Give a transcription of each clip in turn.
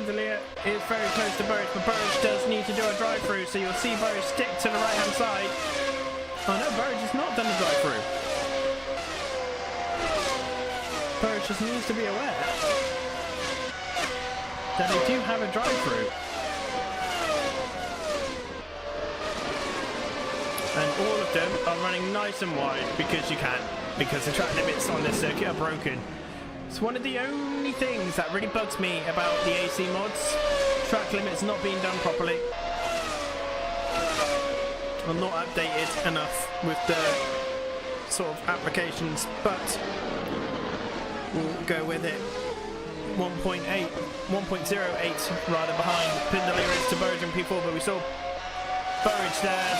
Pindalia is very close to Burridge, but Burridge does need to do a drive-through, so you'll see Burridge stick to the right-hand side. Oh no, Burridge has not done the drive-through. Burridge just needs to be aware that they do have a drive-through. And all of them are running nice and wide because you can, because the track limits on this circuit are broken. It's one of the only things that really bugs me about the AC mods. Track limits not being done properly. Or not updated enough with the sort of applications, but we'll go with it. 1.08 rather behind Pindalia is to Burridge in P4, but we saw Burridge there.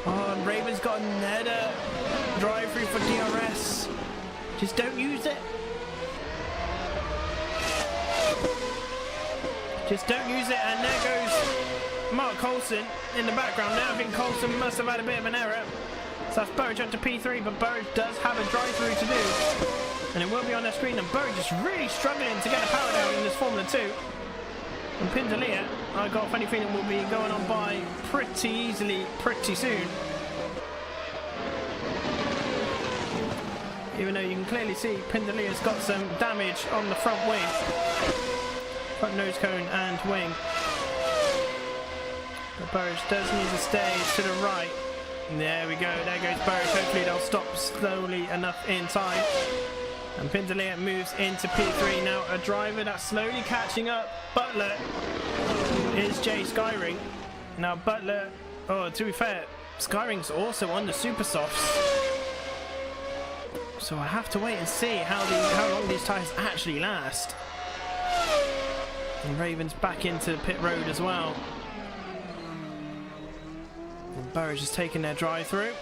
Oh, and Raven's got another drive-through for DRS. Just don't use it. Just don't use it, and there goes Mark Coulson in the background now. I think Coulson must have had a bit of an error. So that's Burridge up to P3, but Burridge does have a drive-through to do. And it will be on their screen, and Burridge is really struggling to get a power down in this Formula 2. And Pindalia, I got a funny feeling, will be going on by pretty easily, pretty soon. Even though you can clearly see Pindalia's got some damage on the front wing. Front nose cone and wing. But Burridge does need to stay to the right. There we go, there goes Burridge. Hopefully they'll stop slowly enough in time. And Pindalia moves into P3 now. A driver that's slowly catching up. Butler is Jay Skyring. Now Butler, oh, to be fair, Skyring's also on the super softs. So I have to wait and see how long these tyres actually last. And Raven's back into pit road as well. And Burridge is taking their drive through.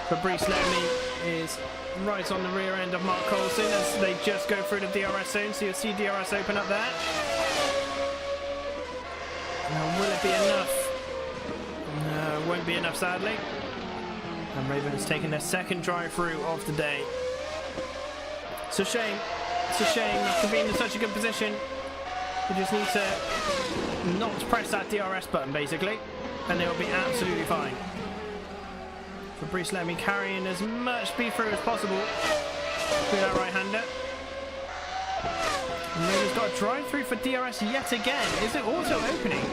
Fabrice Lemmy is right on the rear end of Mark Coulson as they just go through the DRS zone, so you'll see DRS open up there. Now will it be enough? No, it won't be enough sadly. And Raven has taken their second drive through of the day. It's a shame. It's a shame after being in such a good position. You just need to not press that DRS button basically, and they'll be absolutely fine. Fabrice Lemmy carrying as much speed through as possible through that right-hander. And Raven's got a drive through for DRS yet again. Is it auto opening?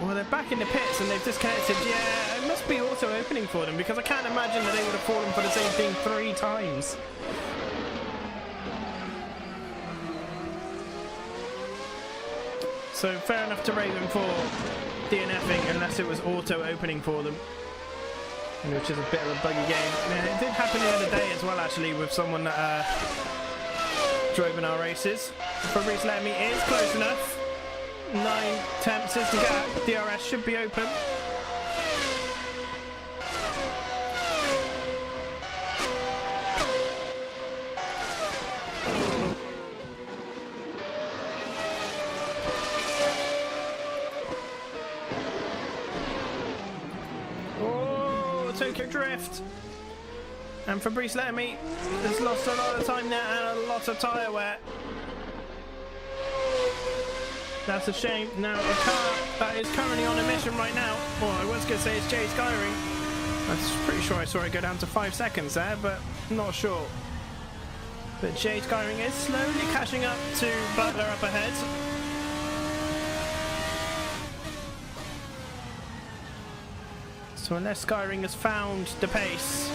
Well, they're back in the pits and they've disconnected. Yeah, it must be auto opening for them because I can't imagine that they would have fallen for the same thing 3 times. So fair enough to Raven for DNFing unless it was auto opening for them, which is a bit of a buggy game. Yeah, it did happen the other day as well actually with someone that drove in our races. Fabrice Lemmy is close enough. 9 attempts is the gap. DRS should be open. Oh, Tokyo Drift. And Fabrice Lemmy has lost a lot of time there and a lot of tyre wear. That's a shame. Now, a car that is currently on a mission right now. Well, I was going to say it's Jay Skyring. I'm pretty sure I saw it go down to 5 seconds there, but not sure. But Jay Skyring is slowly catching up to Butler up ahead. So unless Skyring has found the pace.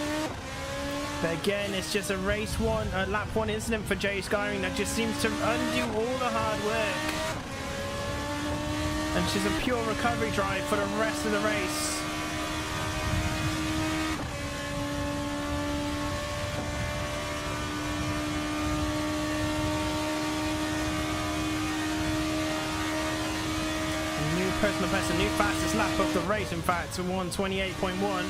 But again, it's just a lap 1 incident for Jay Skyring that just seems to undo all the hard work. And she's a pure recovery drive for the rest of the race. A new personal best, a new fastest lap of the race, in fact, to 1:28.1.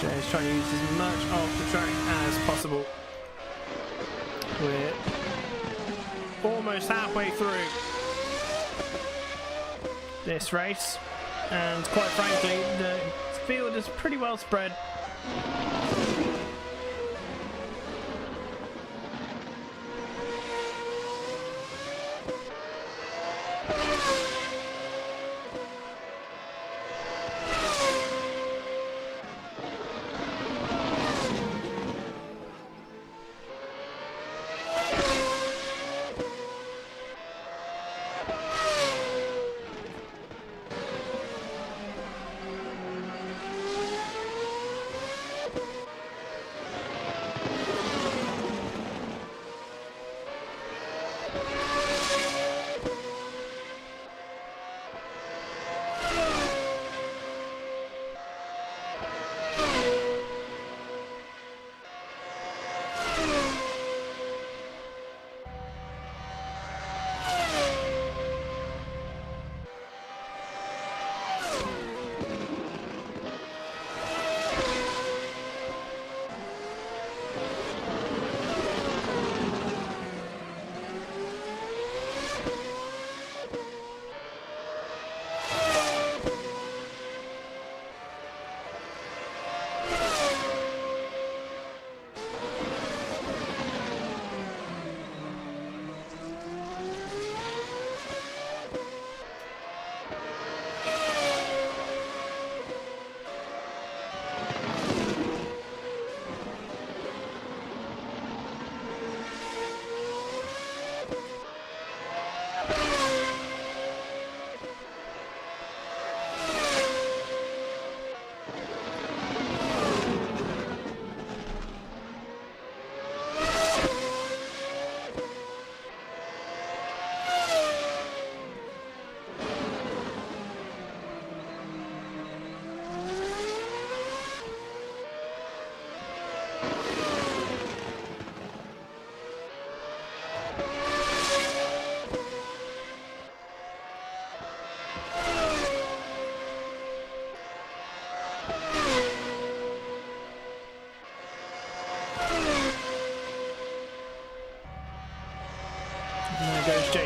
Jay's trying to use as much of the track as possible. We're almost halfway through this race, and quite frankly, the field is pretty well spread.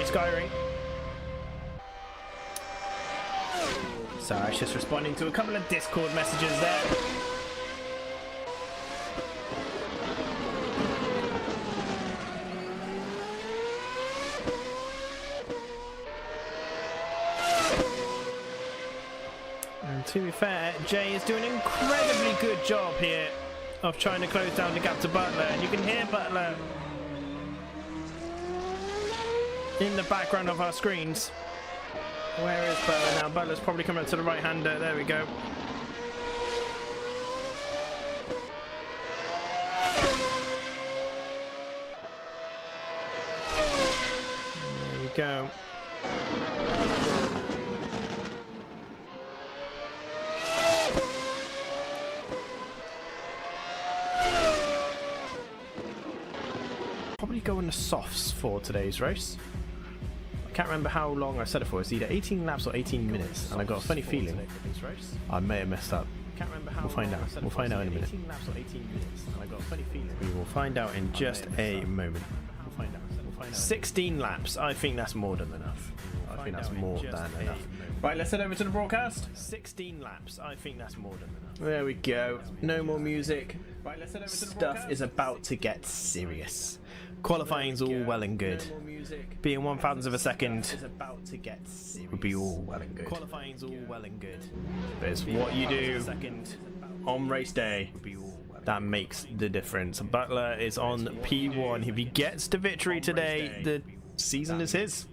Skyring. So I was just responding to a couple of Discord messages there. And to be fair, Jay is doing an incredibly good job here of trying to close down the gap to Butler, and you can hear Butler in the background of our screens. Where is Butler now? Butler's probably coming up to the right-hander. There we go. There we go. Probably go on the softs for today's race. Can't remember how long I said it for. It's either 18 laps or 18 minutes, and I got a funny feeling I may have messed up. We'll find out. We'll find out in a minute. We will find out in just a moment. 16 laps. I think that's more than enough. I think that's more than enough. Right, let's head over to the broadcast. 16 laps. I think that's more than enough. There we go. No more music. Right, let's head over to the broadcast. Stuff is about to get serious. Qualifying's all well and good. Being 1,000th of a second would be all well and good. Qualifying's all well and good. But it's what you do on race day that makes the difference. Butler is on P1. If he gets the victory today, the season is his.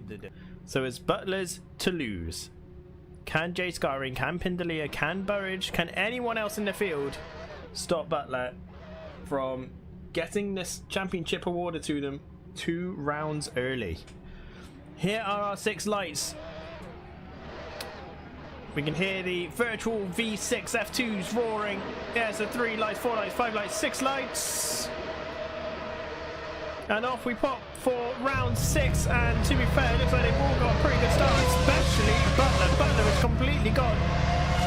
So it's Butler's to lose. Can Jay Skyring, can Pindalia, can Burridge, can anyone else in the field stop Butler from getting this championship awarded to them 2 rounds early? Here are our 6 lights. We can hear the virtual V6 F2s roaring. Yeah, so 3 lights, 4 lights, 5 lights, 6 lights. And off we pop for round 6. And to be fair, it looks like they've all got a pretty good start, especially Butler. Butler is completely gone.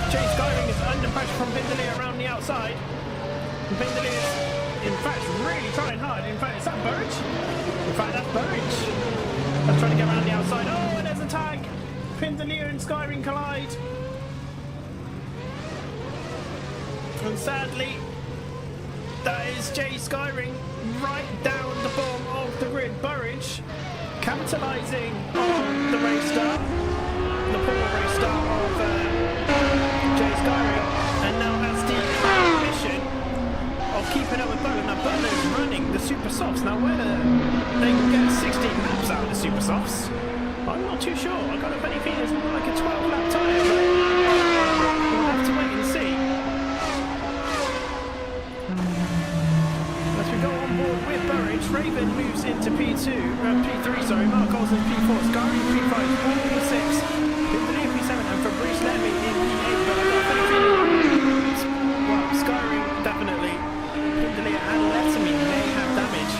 Jay Skyring is under pressure from Pindalia around the outside. And Pindalia is, in fact, really trying hard. In fact, is that Burridge? In fact, that's Burridge. I'm trying to get around the outside. Oh, and there's a tag. Pindalia and Skyring collide. And sadly, that is Jay Skyring right down the bottom of the grid. Burridge capitalising on the race start, the poor race start of Jay Skyring, and now has the mission of keeping up with Butler. Now Butler's running the super softs. Now whether they can get 16 laps out of the super softs, I'm not too sure. I've got a funny feeling it's more like a 12 lap tyre, but we'll have to wait and see. As we go on board with Burridge, Raven moves into P3, sorry, Mark Olsen P4, Skyring P5, Paul P6, Pindalia P7, and Fabrice Lemmy in P8, but I've got a funny feeling, well, Skyring definitely, Pindalia and Letterman may have damage.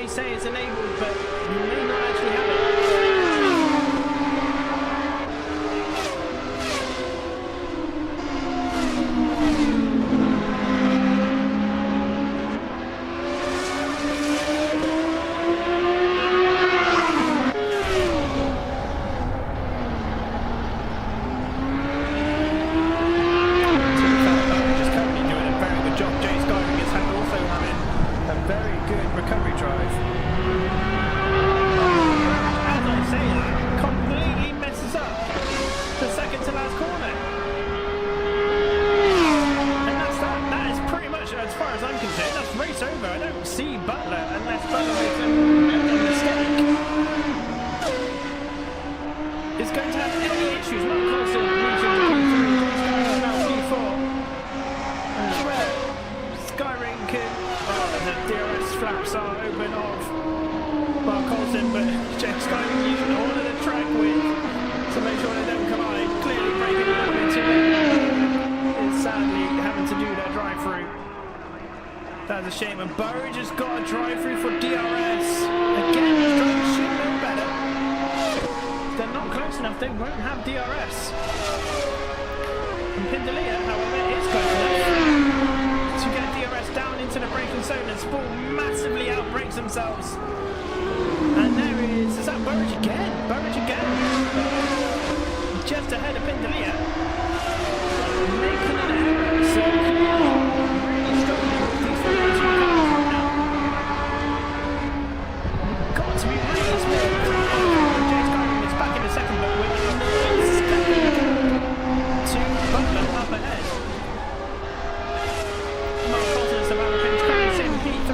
Say it's enabled, but you may not actually have it. Just currently doing a very good job. Jay Skyring is also having a very good recovery drive. As I say that, completely messes up the second to last corner. And that's that. That is pretty much, as far as I'm concerned, that's race over. I don't see Butler unless Butler makes a mistake. Is going to have any issues. Not close to reaching the P3. Now P4. And where Skyring can. Oh, the DRS flaps are open off Mark Olsen, but Jay Skyring using all of the track width to make sure they don't collide. Clearly breaking a little bit too late. Is sadly having to do that drive through. That's a shame. And Burridge has got a drive through for DRS. Again, the drivers should know better. If they're not close enough, they won't have DRS. And Pindalia, however, is close enough to get DRS down into the braking zone, and Spall massively outbrakes themselves. And there is that Burridge again? Burridge again. Just ahead of Pindalia. Making an error, so really struggling with these 42 cars right now. Got to be really smooth. Jay Skyring is back in the second, but with a nice to Butler up ahead. Mark Olsen's about to finish Curtis in P3.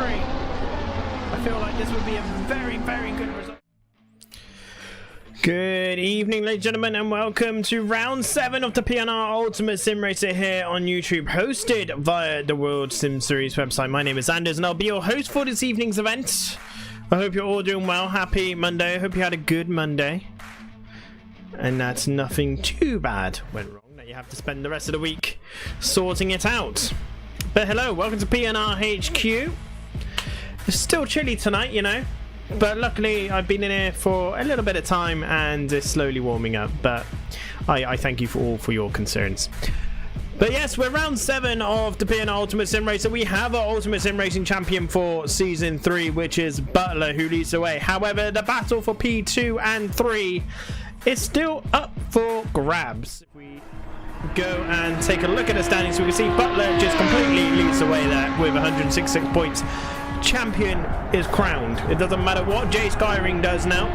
I feel like this would be a very, very good result. Good evening, ladies and gentlemen, and welcome to round 7 of the PNR Ultimate Sim Racer here on YouTube, hosted via the World Sim Series website. My name is Anders, and I'll be your host for this evening's event. I hope you're all doing well. Happy Monday. I hope you had a good Monday. And that's nothing too bad went wrong that you have to spend the rest of the week sorting it out. But hello, welcome to PNR HQ. It's still chilly tonight, you know, but luckily I've been in here for a little bit of time and it's slowly warming up, but I thank you for your concerns. But yes, we're round 7 of the PNR Ultimate Sim Racer. We have our Ultimate Sim Racing champion for Season 3, which is Butler, who leads the way. However, the battle for P2 and 3 is still up for grabs. If we go and take a look at the standings, we can see Butler just completely leads the way there with 166 points. Champion is crowned. It doesn't matter what Jay Skyring does now.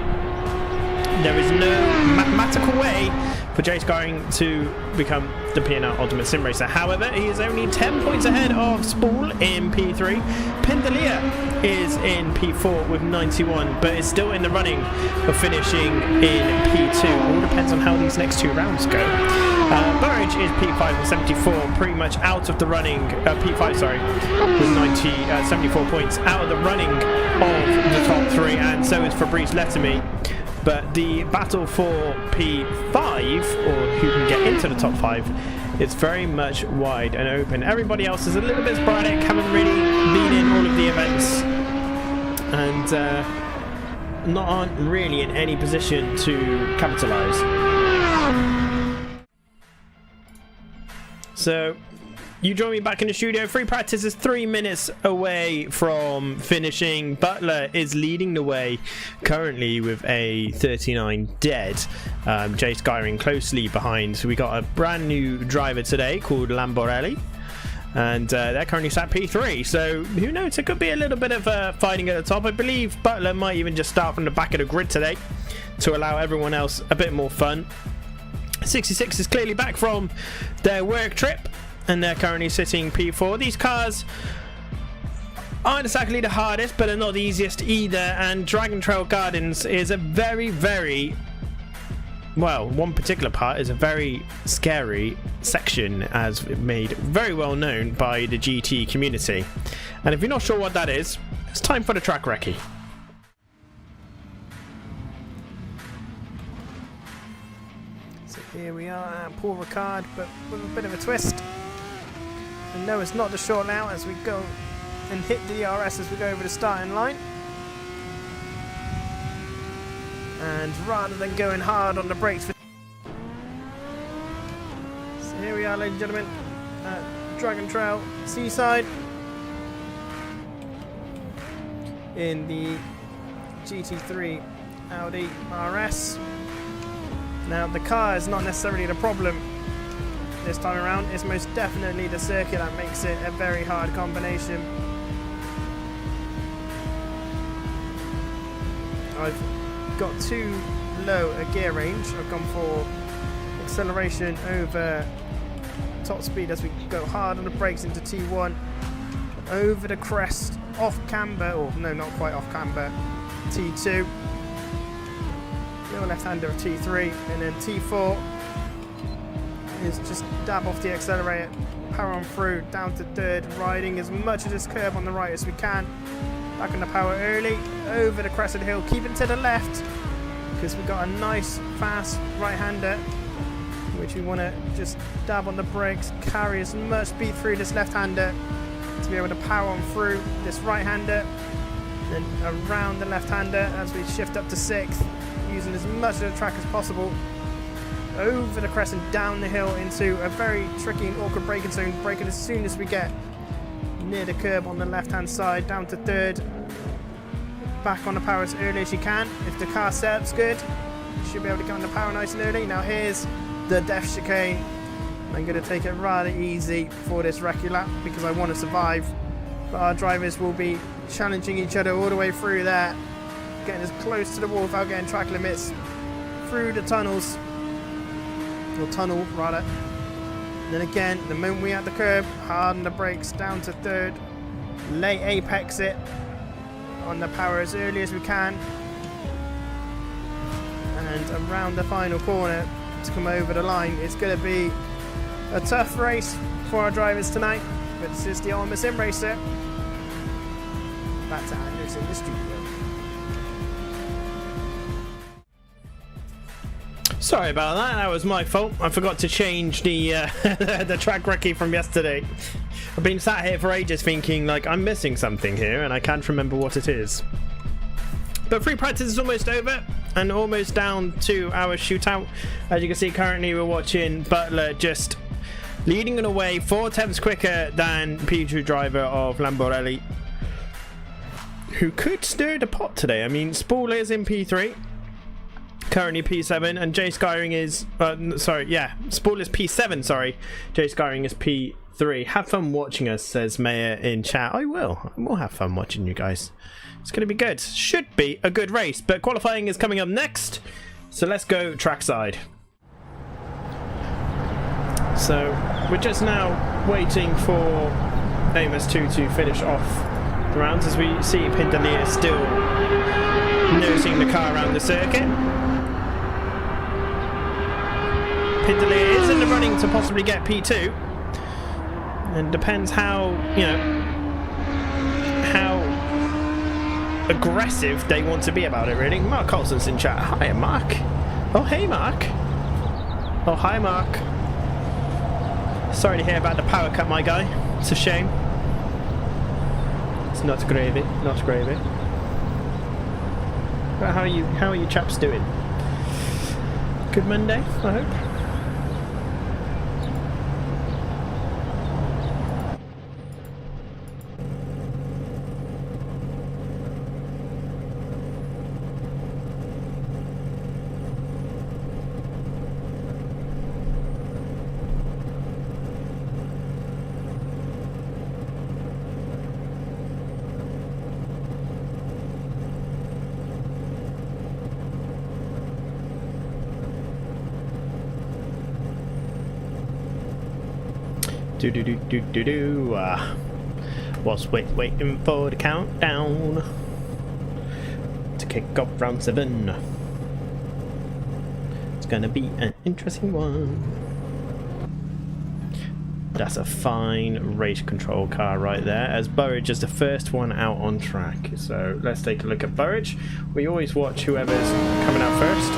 There is no mathematical way for Jay Skyring to become the PNR Ultimate Sim Racer. However, he is only 10 points ahead of Spall in P3. Pindalia is in P4 with 91, but is still in the running of finishing in P2. All depends on how these next 2 rounds go. Burridge is P5 with 74, pretty much out of the running. P5, sorry, with 74 points, out of the running of the top 3, and so is Fabrice Letterman. But the battle for P5, or who can get into the top 5, is very much wide and open. Everybody else is a little bit sporadic, haven't really been in all of the events. And aren't really in any position to capitalise. So you join me back in the studio. Free practice is 3 minutes away from finishing. Butler is leading the way currently with a 39 dead. Jay Skyring closely behind. So we got a brand new driver today called Lamborelli. And they're currently sat P3, so who knows, it could be a little bit of fighting at the top. I believe Butler might even just start from the back of the grid today to allow everyone else a bit more fun. 66 is clearly back from their work trip, and they're currently sitting P4. These cars aren't exactly the hardest, but they're not the easiest either, and Dragon Trail Gardens is a very well, one particular part is a very scary section, as made very well known by the GT community. And if you're not sure what that is, it's time for the track recce. So here we are at Paul Ricard, but with a bit of a twist. And no, it's not the short now as we go and hit the DRS as we go over the starting line. And rather than going hard on the brakes, so here we are, ladies and gentlemen, at Dragon Trail Seaside in the GT3 Audi RS. Now the car is not necessarily the problem this time around, it's most definitely the circuit that makes it a very hard combination. I've got too low a gear range. I've gone for acceleration over top speed as we go hard on the brakes into T1, over the crest, off camber, or no, not quite off camber, T2, little left-hander of T3, and then T4 is just dab off the accelerator, power on through, down to third, riding as much of this curb on the right as we can. Back on the power early, over the crest of the hill, keeping to the left, because we've got a nice, fast right-hander, which we want to just dab on the brakes, carry as much speed through this left-hander to be able to power on through this right-hander, then around the left-hander as we shift up to sixth, using as much of the track as possible, over the crest and down the hill into a very tricky and awkward braking zone, braking as soon as we get near the curb on the left-hand side, down to third, back on the power as early as you can. If the car setup's good, you should be able to get on the power nice and early. Now here's the death chicane. I'm going to take it rather easy for this recce lap because I want to survive, but our drivers will be challenging each other all the way through there, getting as close to the wall without getting track limits, through the tunnels, or tunnel rather. And then again, the moment we at the curb, harden the brakes, down to third, late apex it on the power as early as we can, and around the final corner to come over the line. It's going to be a tough race for our drivers tonight, but this is the Ultimate Sim Racer. Back to Anders in the studio. Sorry about that. That was my fault. I forgot to change the the track recce from yesterday. I've been sat here for ages thinking like I'm missing something here, and I can't remember what it is. But free practice is almost over and almost down to our shootout. As you can see, currently we're watching Butler just leading in a way 4 tenths quicker than P2 driver of Lamborelli, who could stir the pot today. I mean, Spool is in P3. Currently P7, and Jay Skyring is Spool is P7, sorry. Jay Skyring is P3. Have fun watching us, says Mayor in chat. I will have fun watching you guys. It's going to be good. Should be a good race, but qualifying is coming up next, so let's go trackside. So we're just now waiting for Amos 2 to finish off the rounds, as we see Pintalia still nosing the car around the circuit. Pintalia is in the running to possibly get P2, and depends how, you know, how aggressive they want to be about it, really. Mark Colson's in chat. Hi, Mark. Oh, hey, Mark. Oh, hi, Mark. Sorry to hear about the power cut, my guy. It's a shame. It's not gravy, not gravy. But how are you chaps doing? Good Monday, I hope. Was waiting for the countdown to kick off round 7. It's gonna be an interesting one. That's a fine race control car right there, as Burridge is the first one out on track. So let's take a look at Burridge. We always watch whoever's coming out first.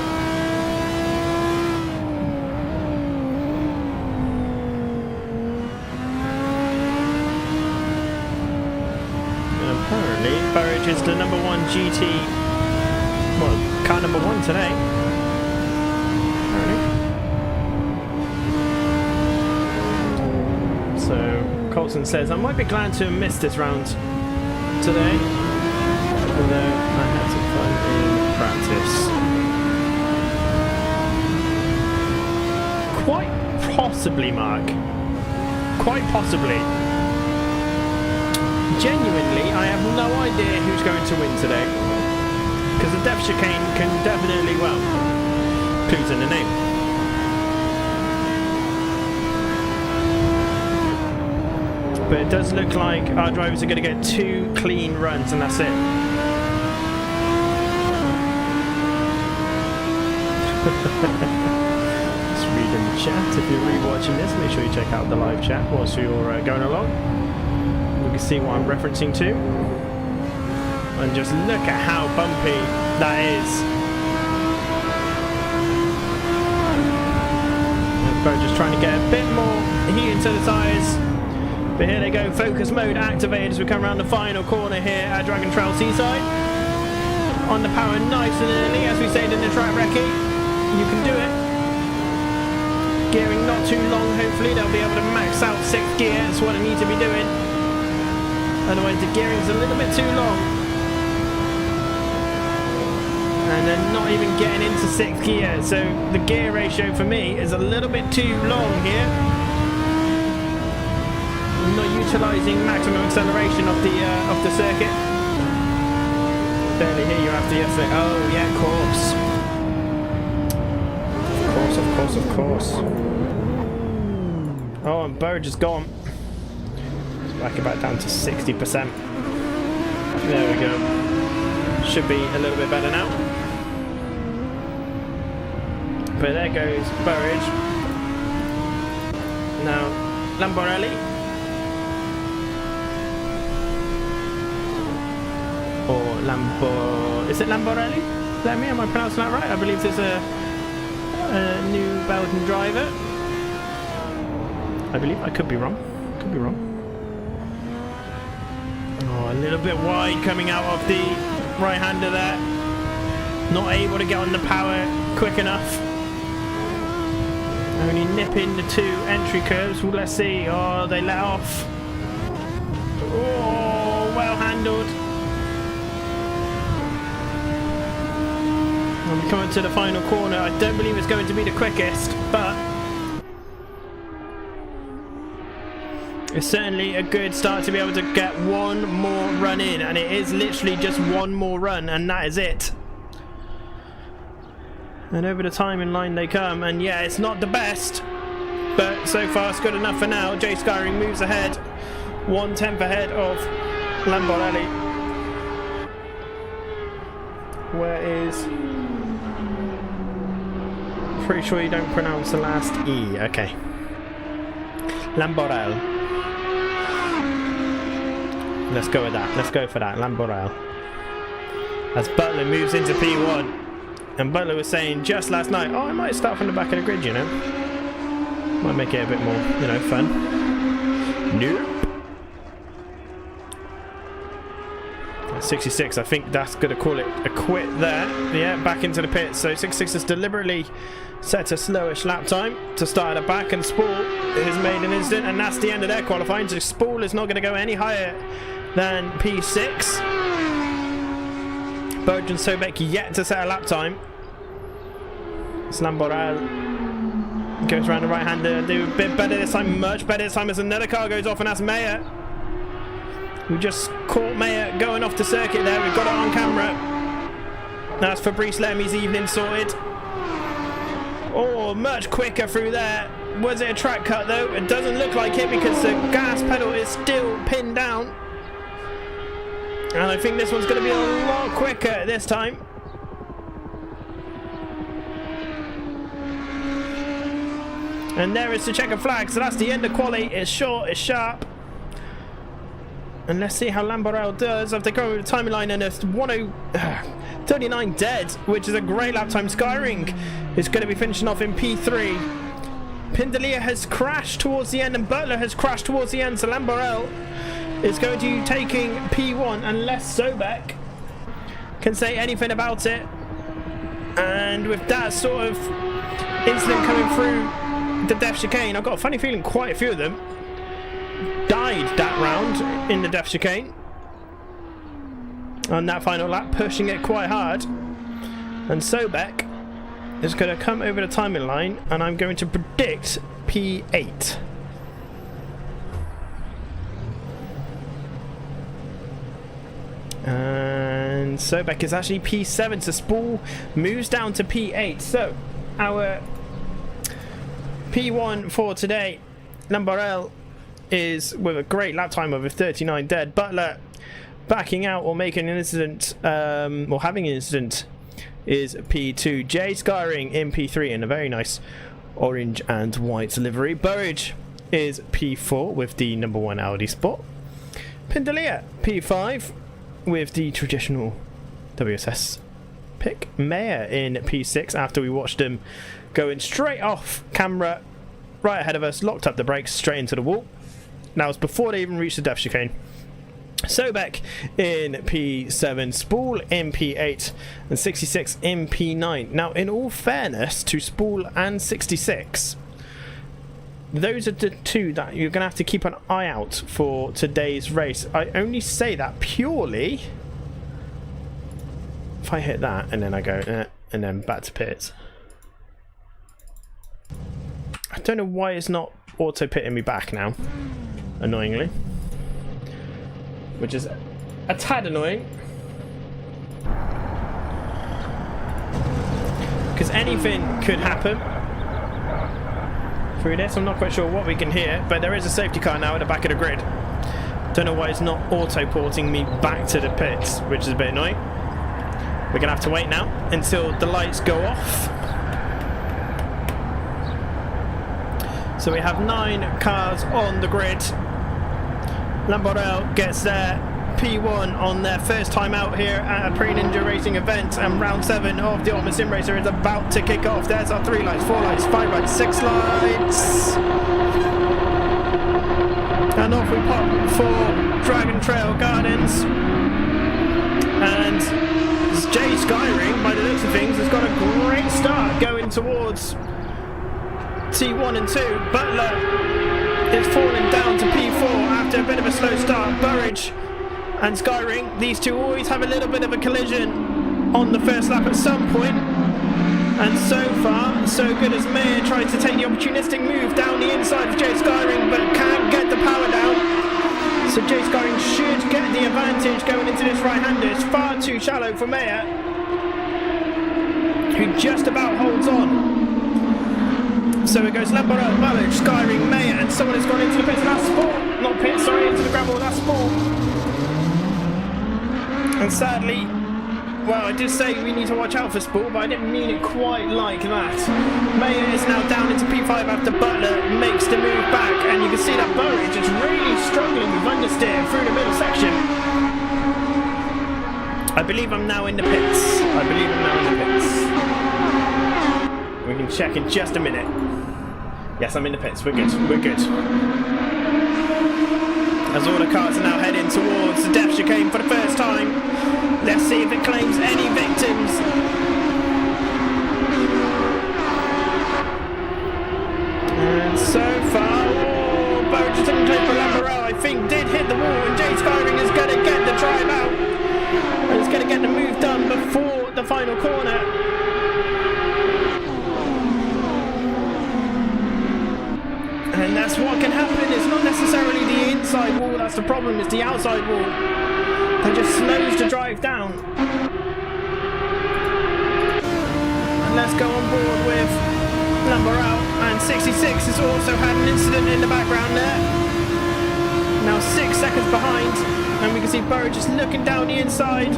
Burridge is the number 1 GT, well, car number 1 today. Apparently. So Colton says, I might be glad to have missed this round today, although I had some fun in practice. Quite possibly, Mark. Quite possibly. Genuinely, I have no idea who's going to win today, because the depth chicane can definitely, well, clues in the name. But it does look like our drivers are going to get 2 clean runs and that's it. Just reading the chat. If you're rewatching this, make sure you check out the live chat whilst you're going along. You can see what I'm referencing to, and just look at how bumpy that is. Both just trying to get a bit more heat into the tyres, but here they go, focus mode activated as we come around the final corner here at Dragon Trail Seaside. On the power nice and early, as we said in the track recce. You can do it. Gearing not too long, hopefully they'll be able to max out 6th gear. That's what they need to be doing. Otherwise the gearing's a little bit too long. And they're not even getting into 6th gear, so the gear ratio for me is a little bit too long here. I'm not utilising maximum acceleration of the circuit. Barely hear you after yesterday. Oh yeah, of course. Oh, and Burridge is gone. Back about down to 60%. There we go. Should be a little bit better now. But there goes Burridge. Now Lamborelli. Or is it Lamborelli? Is that me? Am I pronouncing that right? I believe there's a new Belgian driver. I believe. I could be wrong. Could be wrong. Oh, a little bit wide coming out of the right-hander there. Not able to get on the power quick enough. Only nipping the 2 entry curves. Well, let's see. Oh, they let off. Oh, well handled. I'm coming to the final corner. I don't believe it's going to be the quickest, but it's certainly a good start to be able to get one more run in, and it is literally just one more run, and that is it. And over the timing line they come, and yeah, it's not the best, but so far it's good enough for now. Jay Skyring moves ahead, 1/10 ahead of Lamborelli. Where is... Pretty sure you don't pronounce the last E. Okay. Lamborel. Let's go with that. Let's go for that. Lamborel. As Butler moves into P1. And Butler was saying just last night, oh, I might start from the back of the grid, you know. Might make it a bit more, you know, fun. Nope. 66, I think that's going to call it a quit there. Yeah, back into the pit. So 66 has deliberately set a slowish lap time to start at the back, and Spool has made an incident, and that's the end of their qualifying. So Spool is not going to go any higher than P6. Burge and Sobek yet to set a lap time. Slamboral goes around the right-hander, do a bit better this time, much better this time, as another car goes off, and that's Mayer. We just caught Mayer going off the circuit there. We've got it on camera. That's Fabrice Lemy's evening sorted. Oh, much quicker through there. Was it a track cut though? It doesn't look like it because the gas pedal is still pinned down. And I think this one's going to be a lot quicker this time. And there is the checkered flag. So that's the end of quali. It's short, it's sharp. And let's see how Lamborel does after going with the timing line, and it's 39 dead, which is a great lap time. Skyring is going to be finishing off in P3. Pindelia has crashed towards the end, and Butler has crashed towards the end, so Lamborel is going to be taking P1 unless Sobek can say anything about it. And with that sort of incident coming through the Def Chicane, I've got a funny feeling quite a few of them died that round in the Def Chicane on that final lap, pushing it quite hard. And Sobek is going to come over the timing line, and I'm going to predict P8. And Sobek is actually P7, so Spool moves down to P8. So our P1 for today, Lamborel is with a great lap time of 39 dead. Butler backing out or making an incident, or having an incident, is P2. Jay Skyring in P3 in a very nice orange and white livery. Burridge is P4 with the number 1 Audi Sport. Pindelia P5 with the traditional WSS pick. Mayer in P6 after we watched him going straight off camera right ahead of us, locked up the brakes straight into the wall. Now it's before they even reached the Def Chicane. Sobek in P7, Spool in P8, and 66 in P9. Now, in all fairness to Spool and 66, those are the two that you're going to have to keep an eye out for today's race. I only say that purely if I hit that and then I go and then back to pits. I don't know why it's not auto pitting me back now, annoyingly, which is a tad annoying, because anything could happen through this. I'm not quite sure what we can hear, but there is a safety car now at the back of the grid. Don't know why it's not auto porting me back to the pits, which is a bit annoying. We're gonna have to wait now until the lights go off. So we have 9 cars on the grid. Lamborel gets their P1 on their first time out here at a pre-Ninja Racing event, and round 7 of the Ultimate Sim Racer is about to kick off. There's our 3 lights, 4 lights, 5 lights, 6 lights. And off we pop for Dragon Trail Gardens. And Jay Skyring, by the looks of things, has got a great start going towards T1 and 2. Butler is falling down to P4 after a bit of a slow start. Burridge and Skyring, these two always have a little bit of a collision on the first lap at some point. And so far, so good, as Mayer tries to take the opportunistic move down the inside of Jay Skyring, but can't get the power down. So Jay Skyring should get the advantage going into this right-hander. It's far too shallow for Mayer, who just about holds on. So it goes Lamborel, Burridge, Skyring, Mayer, and someone has gone into the pits. That's Sport. Not pit, sorry, into the gravel. That's Sport. And sadly, well, I did say we need to watch out for Sport, but I didn't mean it quite like that. Mayer is now down into P5 after Butler makes the move back, and you can see that Burridge is really struggling with understeer through the middle section. I believe I'm now in the pits. We can check in just a minute. Yes, I'm in the pits. We're good. as all the cars are now heading towards the death chicane for the first time. Let's see if it claims any victims. And so far, Burridge is in for Lamborghini, I think, did hit the wall, and Jay Skyring is going to get the drive out. And he's going to get the move done before the final corner. And that's what can happen. It's not necessarily the inside wall that's the problem, it's the outside wall that just slows the drive down. And let's go on board with Lamborghini, and 66 has also had an incident in the background there. Now 6 seconds behind, and we can see Burridge just looking down the inside.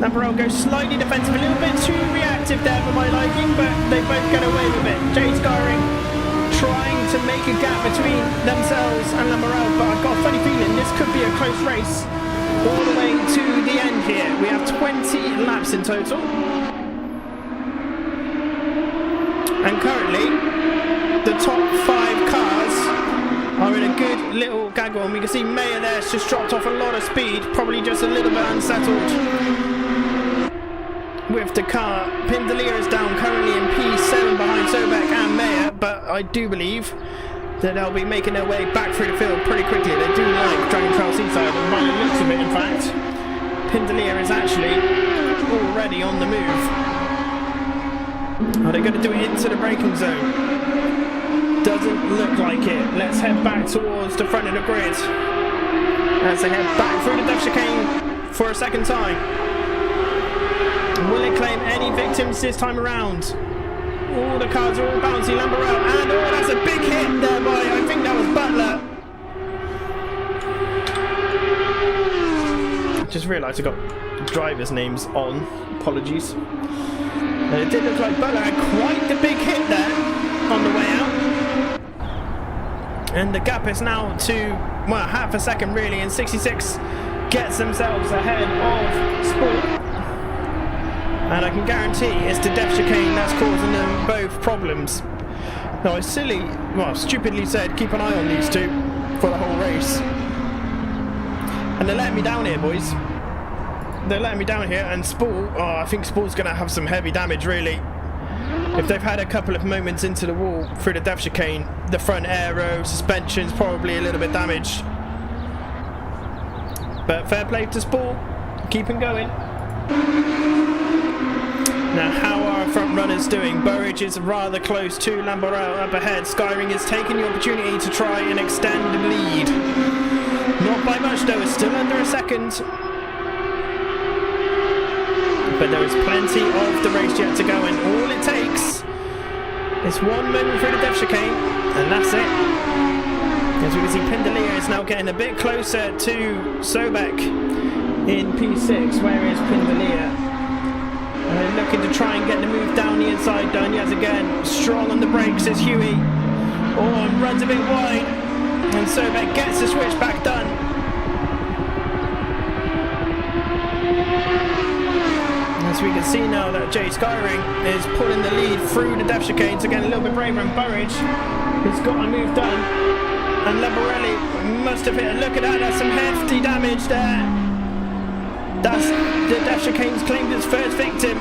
Lamborghini goes slightly defensive, a little bit too reactive there for my liking, but they both get away with it. Jay Skyring trying to make a gap between themselves and Lamborghini, but I've got a funny feeling this could be a close race all the way to the end here. We have 20 laps in total, and currently the top 5 cars are in a good little gaggle, and we can see Mayer there's just dropped off a lot of speed, probably just a little bit unsettled with the car. Pindelia is down currently in P7 behind Sobek and Mayer, but I do believe that they'll be making their way back through the field pretty quickly. They do like Dragon Trail Seaside, and by the looks of it, in fact, Pindelia is actually already on the move. Are they going to do it into the braking zone? Doesn't look like it. Let's head back towards the front of the grid as they head back through the death chicane for a second time. Will it claim any victims this time around? All the cars are all bouncy. Lamborghini, and that's a big hit there by, I think that was Butler. Just realised I got drivers' names on. Apologies. It did look like Butler had quite the big hit there on the way out. And the gap is now to, well, half a second really, and 66 gets themselves ahead of Sport. And I can guarantee it's the death chicane that's causing them both problems. Now I stupidly said keep an eye on these two for the whole race. And they're letting me down here, boys. They're letting me down here, and Sport, I think Sport's going to have some heavy damage really. If they've had a couple of moments into the wall through the death chicane, the front aero, suspension's probably a little bit damaged. But fair play to Sport, keeping going. Now how are our front runners doing? Burridge is rather close to Lamborghini up ahead. Skyring is taking the opportunity to try and extend the lead. Not by much though, it's still under a second. But there is plenty of the race yet to go, and all it takes is one moment through the death chicane, and that's it. As we can see, Pindelia is now getting a bit closer to Sobek in P6. Where is Pindelia? And they're looking to try and get the move down the inside done yet again. Strong on the brakes is Huey. And runs a bit wide. And Sobek gets the switch back done. As we can see now that Jay Skyring is pulling the lead through the death chicane to get a little bit braver, and Burridge has got a move done. And Lamborghini must have hit a look at that. That's some hefty damage there. That's the death chicane's claimed its first victim.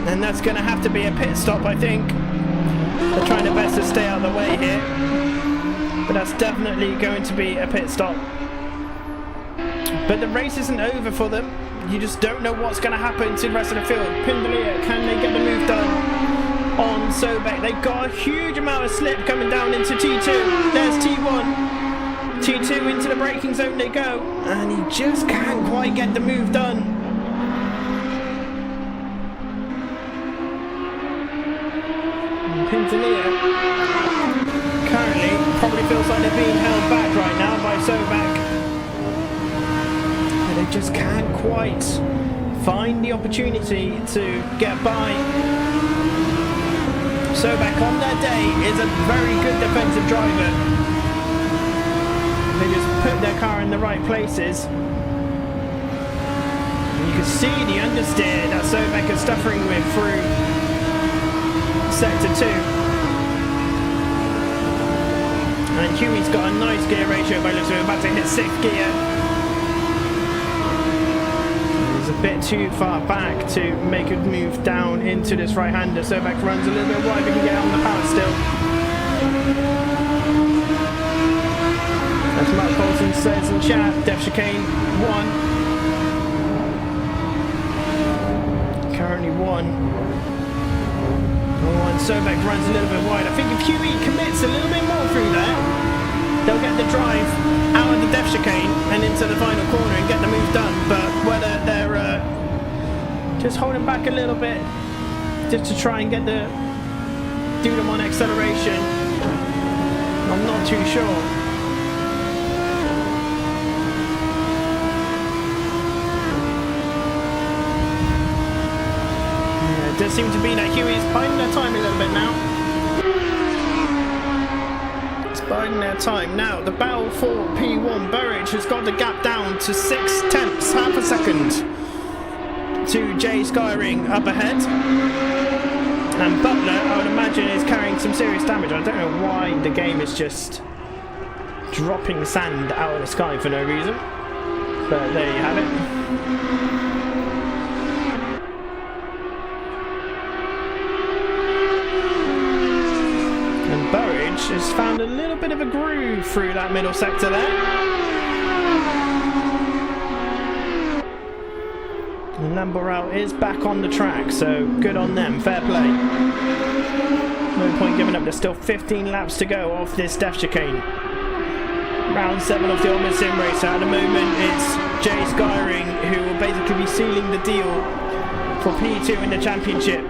And that's going to have to be a pit stop, I think. They're trying their best to stay out of the way here. But that's definitely going to be a pit stop. But the race isn't over for them. You just don't know what's going to happen to the rest of the field. Pindelia, can they get the move done on Sobek? They've got a huge amount of slip coming down into T2. There's T1. T2 into the braking zone they go. And he just can't quite get the move done. Pindelia currently probably feels like they're being held back right now by Sobek. They just can't quite find the opportunity to get by. Sobek on their day is a very good defensive driver. They just put their car in the right places. And you can see the understeer that Sobek is suffering with through Sector 2. And Huey's got a nice gear ratio by looks of it, about to hit 6th gear. He's a bit too far back to make a move down into this right-hander. Sobek runs a little bit wide, but can get on the power still. As Mark Colson says in chat, Def Chicane 1. Currently 1. Oh, and Sobek runs a little bit wide. I think if Huey commits a little bit more through there, they'll get the drive out of the Def Chicane and into the final corner and get the move done. But whether they're just holding back a little bit just to try and do them on acceleration, I'm not too sure. It does seem to be that Huey's biding their time a little bit now. It's biding their time. Now, the battle for P1, Burridge has got the gap down to 6/10, half a second, to Jay Skyring up ahead. And Butler, I would imagine, is carrying some serious damage. I don't know why the game is just dropping sand out of the sky for no reason. But there you have it. Burridge has found a little bit of a groove through that middle sector there. And Lamborel is back on the track, so good on them, fair play. No point giving up, there's still 15 laps to go off this Def Chicane. Round 7 of the Ultimate Sim Race. At the moment it's Jay Skyring who will basically be sealing the deal for P2 in the championship.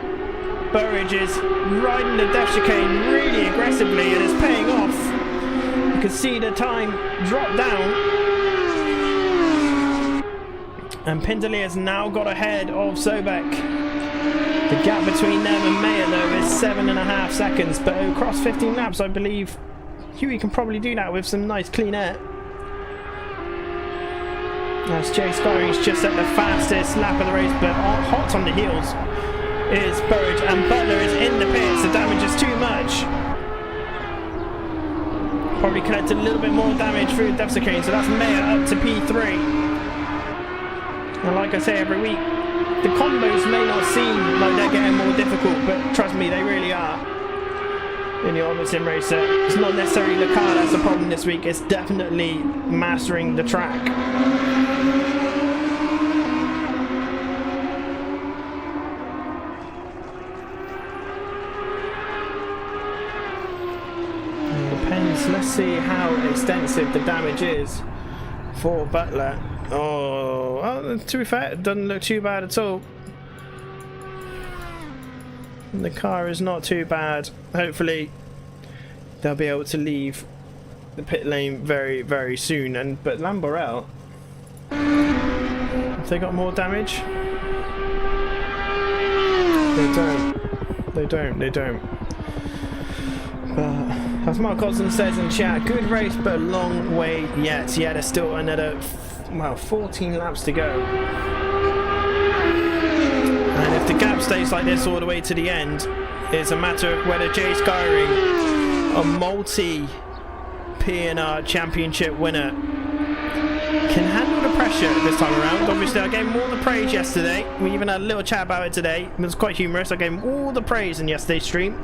Burridge is riding the Def Chicane really aggressively and it's paying off. You can see the time drop down. And Pindalea has now got ahead of Sobek. The gap between them and Mayer though is 7.5 seconds, but across 15 laps I believe Huey can probably do that with some nice clean air. As Jay Skyring's just at the fastest lap of the race, but hot on the heels is Burridge, and Butler is in the pits. The damage is too much. Probably collected a little bit more damage through the Def Chicane, so that's Mayer up to P3. And like I say every week, the combos may not seem like they're getting more difficult, but trust me, they really are. In the Ultimate Sim Racer, it's not necessarily the car that's the problem this week, it's definitely mastering the track. Let's see how extensive the damage is for Butler. Oh, well, to be fair, it doesn't look too bad at all. The car is not too bad. Hopefully they'll be able to leave the pit lane very, very soon. But Lamborel, have they got more damage? They don't. But as Mark Cosson says in chat, good race but a long way yet. Yeah, there's still another 14 laps to go. And if the gap stays like this all the way to the end, it's a matter of whether Jay Skyring, a multi-P&R championship winner, can handle the pressure this time around. Obviously I gave him all the praise yesterday. We even had a little chat about it today. It was quite humorous. I gave him all the praise in yesterday's stream.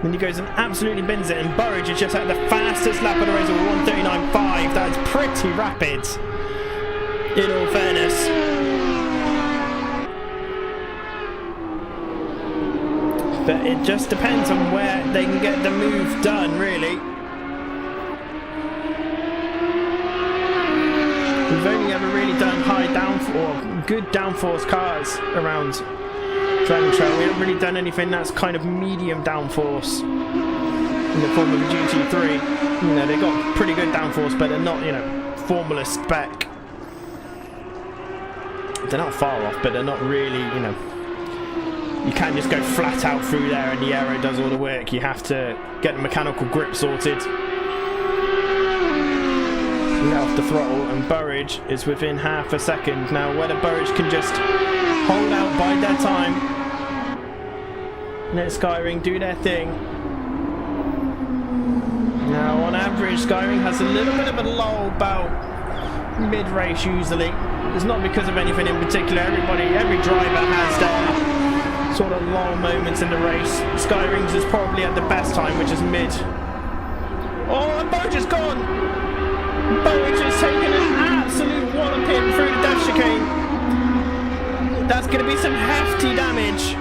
Then he goes and absolutely bins it, and Burridge is just at the fastest lap of the race of 1:39.5. That's pretty rapid, in all fairness. But it just depends on where they can get the move done, really. We've only ever really done high downforce, good downforce cars around Dragon Trail. We haven't really done anything that's kind of medium downforce in the form of a GT3. You know, they got pretty good downforce, but they're not, you know, Formula spec. They're not far off, but they're not really, you know, you can't just go flat out through there and the aero does all the work. You have to get the mechanical grip sorted. Let off the throttle, and Burridge is within half a second. Now whether Burridge can just hold out, bide their time, let Skyring do their thing. Now, on average, Skyring has a little bit of a lull bout mid-race usually. It's not because of anything in particular. Every driver has their sort of lull moments in the race. Skyring's is probably at the best time, which is mid. Oh, and Burridge is gone! Burridge has taken an absolute walloping through the death chicane. That's going to be some hefty damage.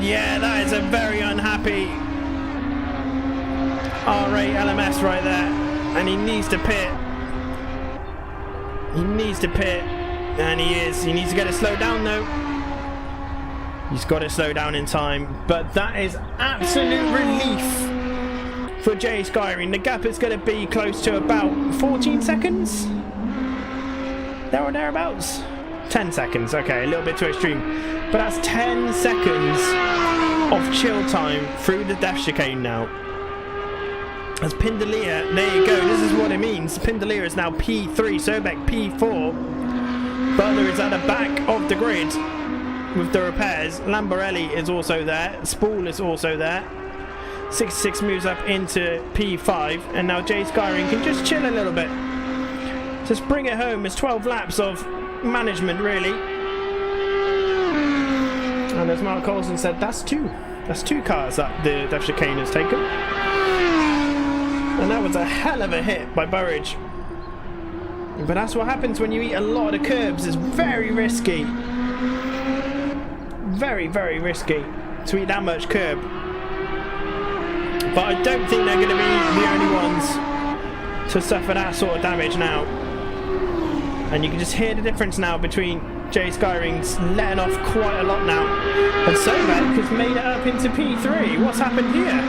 Yeah, that is a very unhappy R8 LMS right there. And he needs to pit. He needs to pit. And he is. He needs to get it slowed down though. He's got to slow down in time. But that is absolute relief for Jay Skyring. The gap is going to be close to about 14 seconds. There or thereabouts. 10 seconds. Okay, a little bit too extreme. But that's 10 seconds of chill time through the death chicane now. As Pindalia, there you go, this is what it means. Pindalia is now P3, Sobek P4. Butler is at the back of the grid with the repairs. Lamborelli is also there. Spool is also there. 66 moves up into P5. And now Jay Skyring can just chill a little bit. Just bring it home. It's 12 laps of management, really. And as Mark Coulson said, that's two cars that the death chicane has taken. And that was a hell of a hit by Burridge. But that's what happens when you eat a lot of curbs. It's very risky. Very, very risky to eat that much curb. But I don't think they're going to be the only ones to suffer that sort of damage now. And you can just hear the difference now between Jay Skyring's letting off quite a lot now. And Sobek has made it up into P3. What's happened here?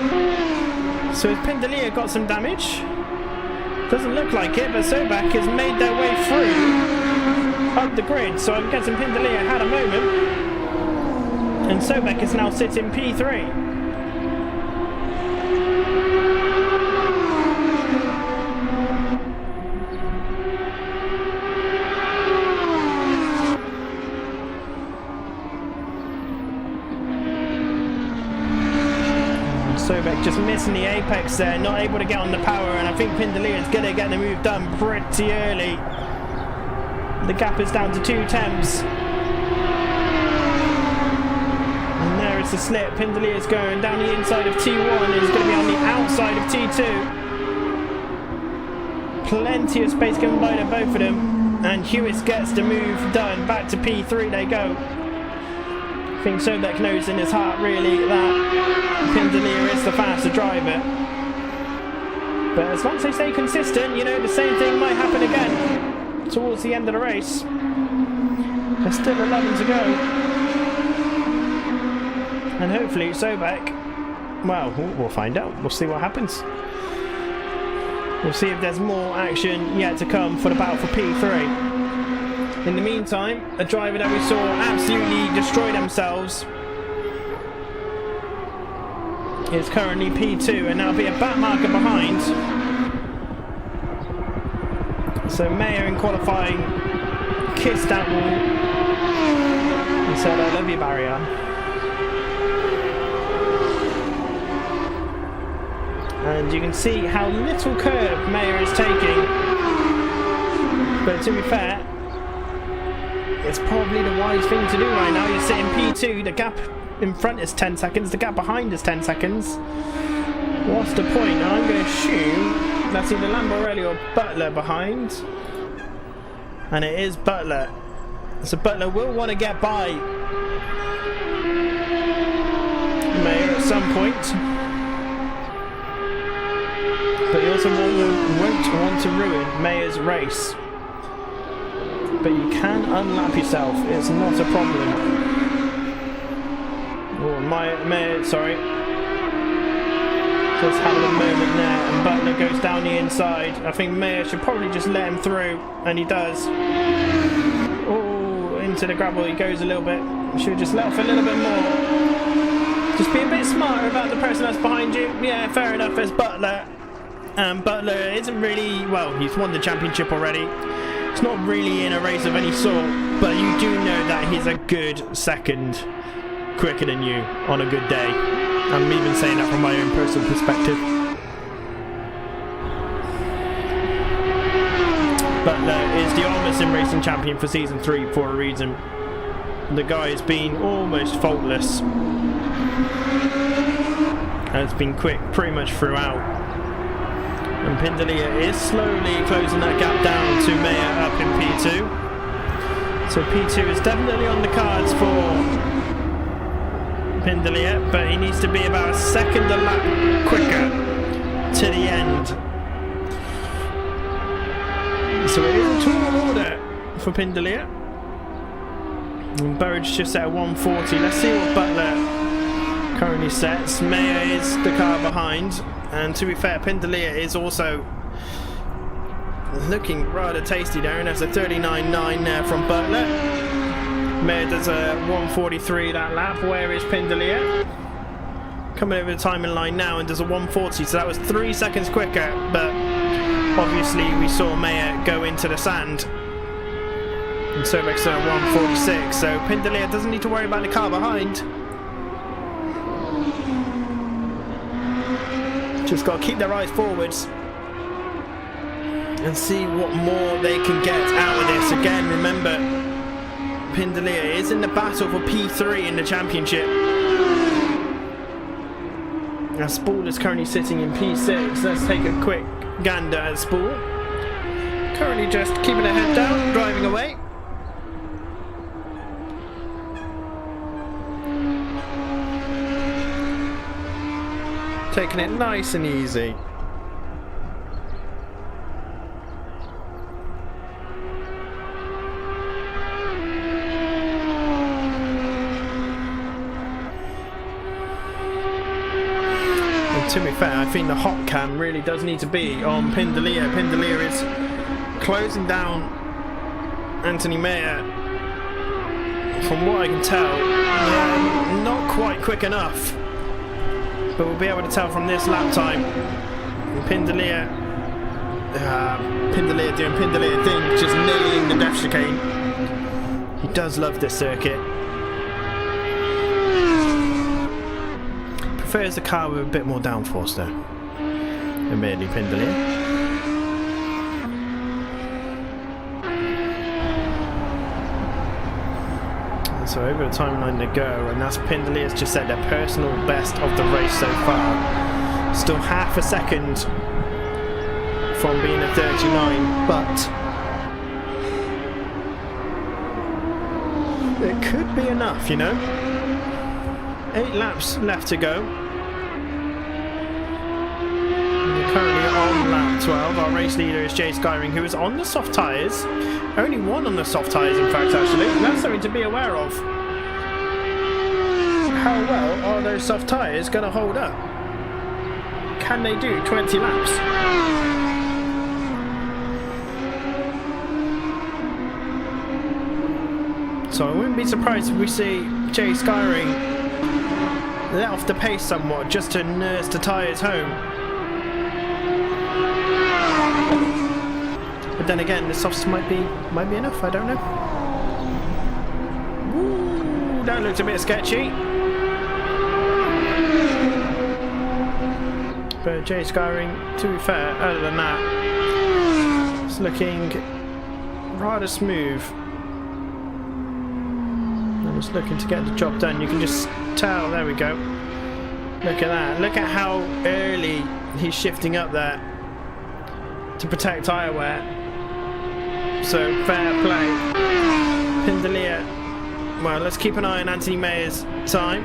So has Pindalia got some damage? Doesn't look like it, but Sobek has made their way through up the grid. So I'm guessing Pindalia had a moment. And Sobek is now sitting P3. Sobek just missing the apex there, not able to get on the power, and I think Pindalia is going to get the move done pretty early. The gap is down to 2 temps. And there is the slip. Pindalia is going down the inside of T1 and is going to be on the outside of T2. Plenty of space given by the both of them, and Hewis gets the move done. Back to P3 they go. I think Sobek knows in his heart really that Pindalia is the faster driver. But as long as they stay consistent, you know, the same thing might happen again towards the end of the race. There's still 11 to go. And hopefully Sobek, well, we'll find out. We'll see what happens. We'll see if there's more action yet to come for the battle for P3. In the meantime, a driver that we saw absolutely destroy themselves is currently P2, and that'll be a back marker behind. So Mayer in qualifying kissed that wall and said, "I love you, barrier." And you can see how little curb Mayer is taking. But to be fair, it's probably the wise thing to do right now. You're sitting P2, the gap in front is 10 seconds, the gap behind is 10 seconds. What's the point? Now I'm going to assume that's either Lamborelli or Butler behind. And it is Butler. So Butler will want to get by Mayer at some point. But he also won't want to ruin Mayer's race. But you can unlap yourself, it's not a problem. Oh, Mayer, sorry. Just having a moment there, and Butler goes down the inside. I think Mayer should probably just let him through, and he does. Oh, into the gravel he goes a little bit. Should just let off a little bit more. Just be a bit smarter about the person that's behind you. Yeah, fair enough, there's Butler. Butler isn't really, well, he's won the championship already. It's not really in a race of any sort, but you do know that he's a good second quicker than you on a good day. I'm even saying that from my own personal perspective. Butler is the Ultimate Sim Racing Champion for Season 3 for a reason. The guy has been almost faultless. And it's been quick pretty much throughout. And Pindalia is slowly closing that gap down to Maya up in P2. So P2 is definitely on the cards for Pindalia, but he needs to be about a second a lap quicker to the end. So it is a tall order for Pindalia. And Burridge just at 140. Let's see what Butler currently sets. Maya is the car behind, and to be fair, Pindalia is also looking rather tasty there, and that's a 39.9 there from Butler. Maya does a 143 that lap. Where is Pindalia? Coming over the timing line now and does a 140, so that was 3 seconds quicker, but obviously we saw Maya go into the sand. And Sobek's at 146, so Pindalia doesn't need to worry about the car behind. Just got to keep their eyes forwards and see what more they can get out of this. Again, remember, Pindalia is in the battle for P3 in the championship. Now Spool is currently sitting in P6. Let's take a quick gander at Spool. Currently just keeping her head down, driving away. Taking it nice and easy. To be fair, I think the hot cam really does need to be on Pindalia. Pindalia is closing down Anthony Mayer. From what I can tell, not quite quick enough. But we'll be able to tell from this lap time. Pindalia doing Pindalia thing, just nailing the death chicane. He does love this circuit. Prefers the car with a bit more downforce though. Admittedly, Pindalia. So over the timeline they go, and that's Pindalia's just set their personal best of the race so far. Still half a second from being a 39, but it could be enough, you know. 8 laps left to go. We're currently on lap 12. Our race leader is Jay Skyring, who is on the soft tyres. Only one on the soft tyres, in fact, actually. That's something to be aware of. How well are those soft tyres going to hold up? Can they do 20 laps? So I wouldn't be surprised if we see Jay Skyring let off the pace somewhat just to nurse the tyres home. But then again, the softs might be enough, I don't know. Ooh, that looks a bit sketchy. But Jay Skyring, to be fair, other than that, it's looking rather smooth. I'm just looking to get the job done. You can just tell, there we go. Look at that. Look at how early he's shifting up there to protect tyre wear. So fair play. Pindalia. Well, let's keep an eye on Anthony Mayer's time.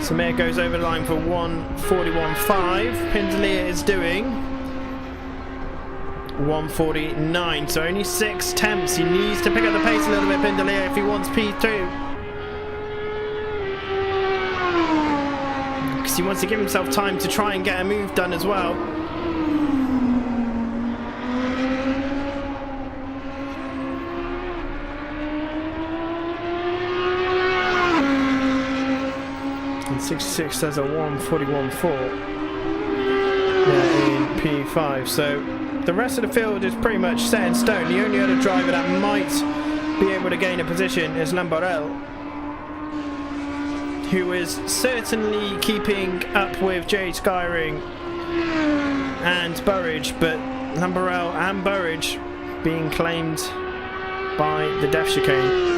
So Mayer goes over the line for 1:41.5. Pindalia is doing 1:49. So only 6 tenths. He needs to pick up the pace a little bit, Pindalia, if he wants P2. Because he wants to give himself time to try and get a move done as well. And 66 says a 1:41.4 in P5. So the rest of the field is pretty much set in stone. The only other driver that might be able to gain a position is Lamborel, who is certainly keeping up with Jay Skyring and Burridge, but Lamborel and Burridge being claimed by the Death Chicane.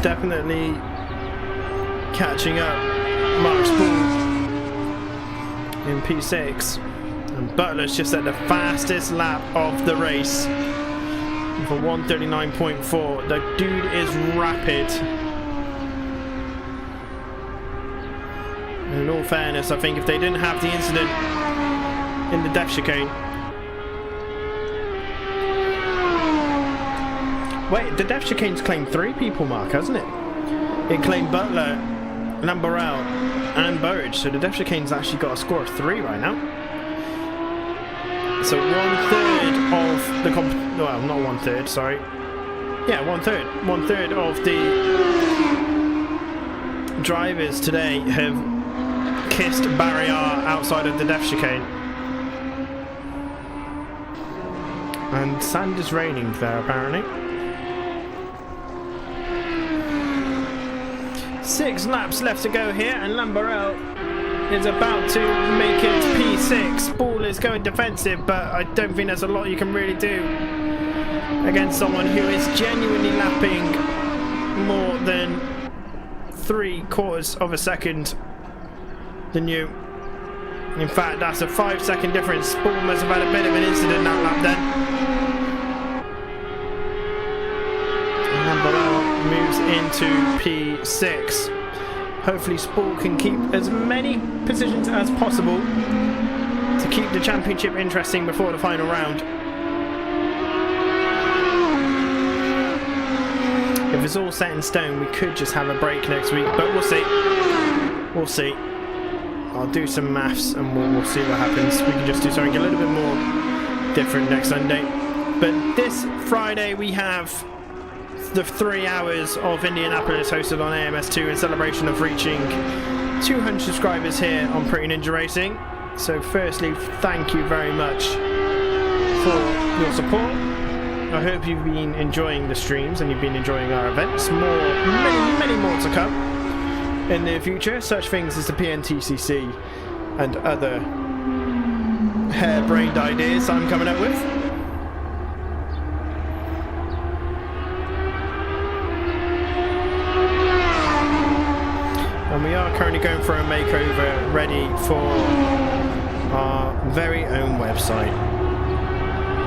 Definitely catching up Mark's ball in P6, and Butler's just at the fastest lap of the race for 1:39.4. the dude is rapid, and in all fairness, I think if they didn't have the incident in the Death Chicane. Wait, the Death Chicane's claimed 3 people, Mark, hasn't it? It claimed Butler, Lamborel, and Burridge, so the Death Chicane's actually got a score of 3 right now. So 1/3 of the well, not 1/3, sorry. Yeah, 1/3. 1/3 of the drivers today have kissed barrier outside of the Death Chicane. And sand is raining there, apparently. 6 laps left to go here, and Lamborel is about to make it P6. Ball is going defensive, but I don't think there's a lot you can really do against someone who is genuinely lapping more than 3/4 of a second than you. In fact, that's a 5-second difference. Ball must have had a bit of an incident that lap then. Moves into P6. Hopefully Spall can keep as many positions as possible to keep the championship interesting before the final round. If it's all set in stone, we could just have a break next week, but we'll see. We'll see. I'll do some maths and we'll see what happens. We can just do something a little bit more different next Sunday. But this Friday we have the 3 hours of Indianapolis hosted on AMS2 in celebration of reaching 200 subscribers here on Pretty Ninja Racing. So firstly, thank you very much for your support. I hope you've been enjoying the streams and you've been enjoying our events. Many more to come in the future, such things as the PNTCC and other harebrained ideas I'm coming up with. And we are currently going for a makeover ready for our very own website,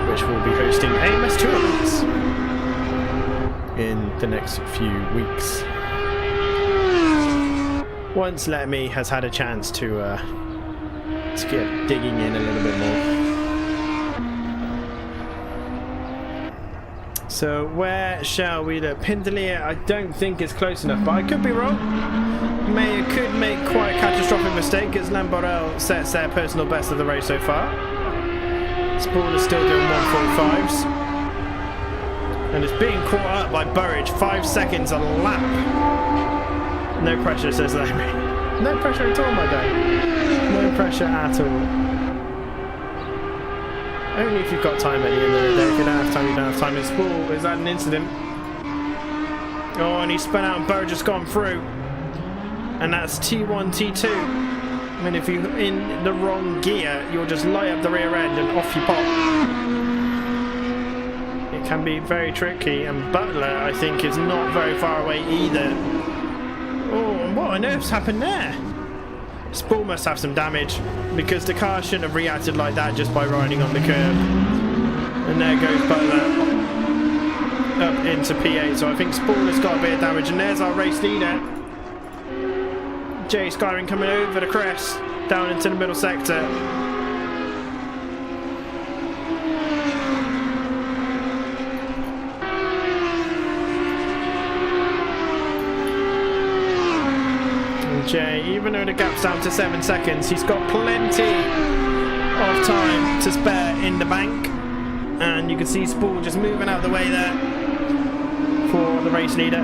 which will be hosting AMS2 events in the next few weeks. Once Let Me has had a chance to get digging in a little bit more. So where shall we look? Pindalia I don't think is close enough, but I could be wrong. Could make quite a catastrophic mistake as Lamborel sets their personal best of the race so far. Spall is still doing 1:45s and is being caught up by Burridge. 5 seconds a lap. No pressure, says Larry. No pressure at all, my guy. No pressure at all. Only if you've got time at the end of the day. If you don't have time, you don't have time. And Spall is at an incident. Oh, and he spun out and Burridge has gone through. And that's T1, T2. I mean, if you're in the wrong gear, you'll just light up the rear end and off you pop. It can be very tricky, and Butler, I think, is not very far away either. Oh, and what on earth's happened there? Spall must have some damage, because the car shouldn't have reacted like that just by riding on the curb. And there goes Butler up into P8, so I think Spall has got a bit of damage, and there's our race leader. Jay Skyring coming over the crest down into the middle sector. even though the gap's down to 7 seconds, he's got plenty of time to spare in the bank. And you can see Spool just moving out of the way there for the race leader.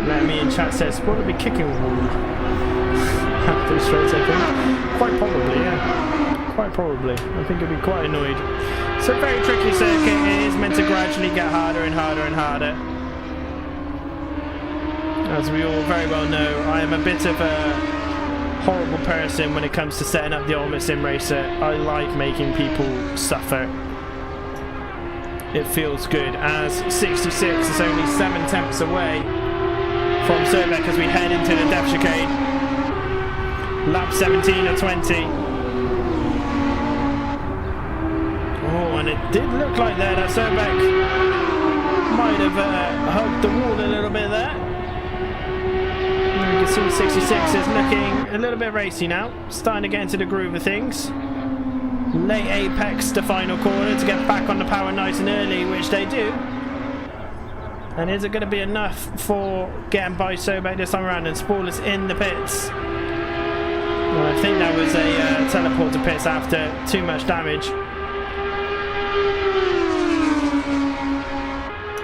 Let me in chat says Spool will be kicking Wall after the straight, I think. Quite probably, yeah. Quite probably. I think he'll be quite annoyed. It's a very tricky circuit. It is meant to gradually get harder and harder and harder. As we all very well know, I am a bit of a horrible person when it comes to setting up the Ultimate Sim Racer. I like making people suffer. It feels good. As 66 is only 7 tenths away from Sobek as we head into the depth chicane. Lap 17 of 20. Oh, and it did look like there that Sobek might have hugged the wall a little bit there. You can see 66 is looking a little bit racy now, starting to get into the groove of things. Late apex to final corner to get back on the power nice and early, which they do. And is it going to be enough for getting by Sobek this time around? And Spool is in the pits. Well, I think that was a teleport to pits after too much damage.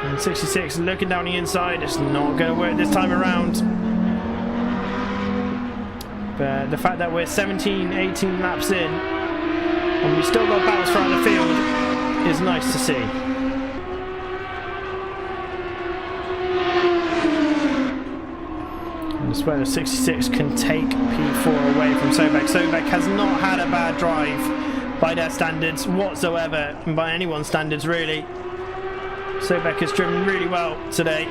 And 66 looking down the inside. It's not going to work this time around. But the fact that we're 17, 18 laps in and we still got battles throughout the field is nice to see. And I swear the 66 can take P4 away from Sobek. Sobek has not had a bad drive by their standards whatsoever, and by anyone's standards really. Sobek has driven really well today.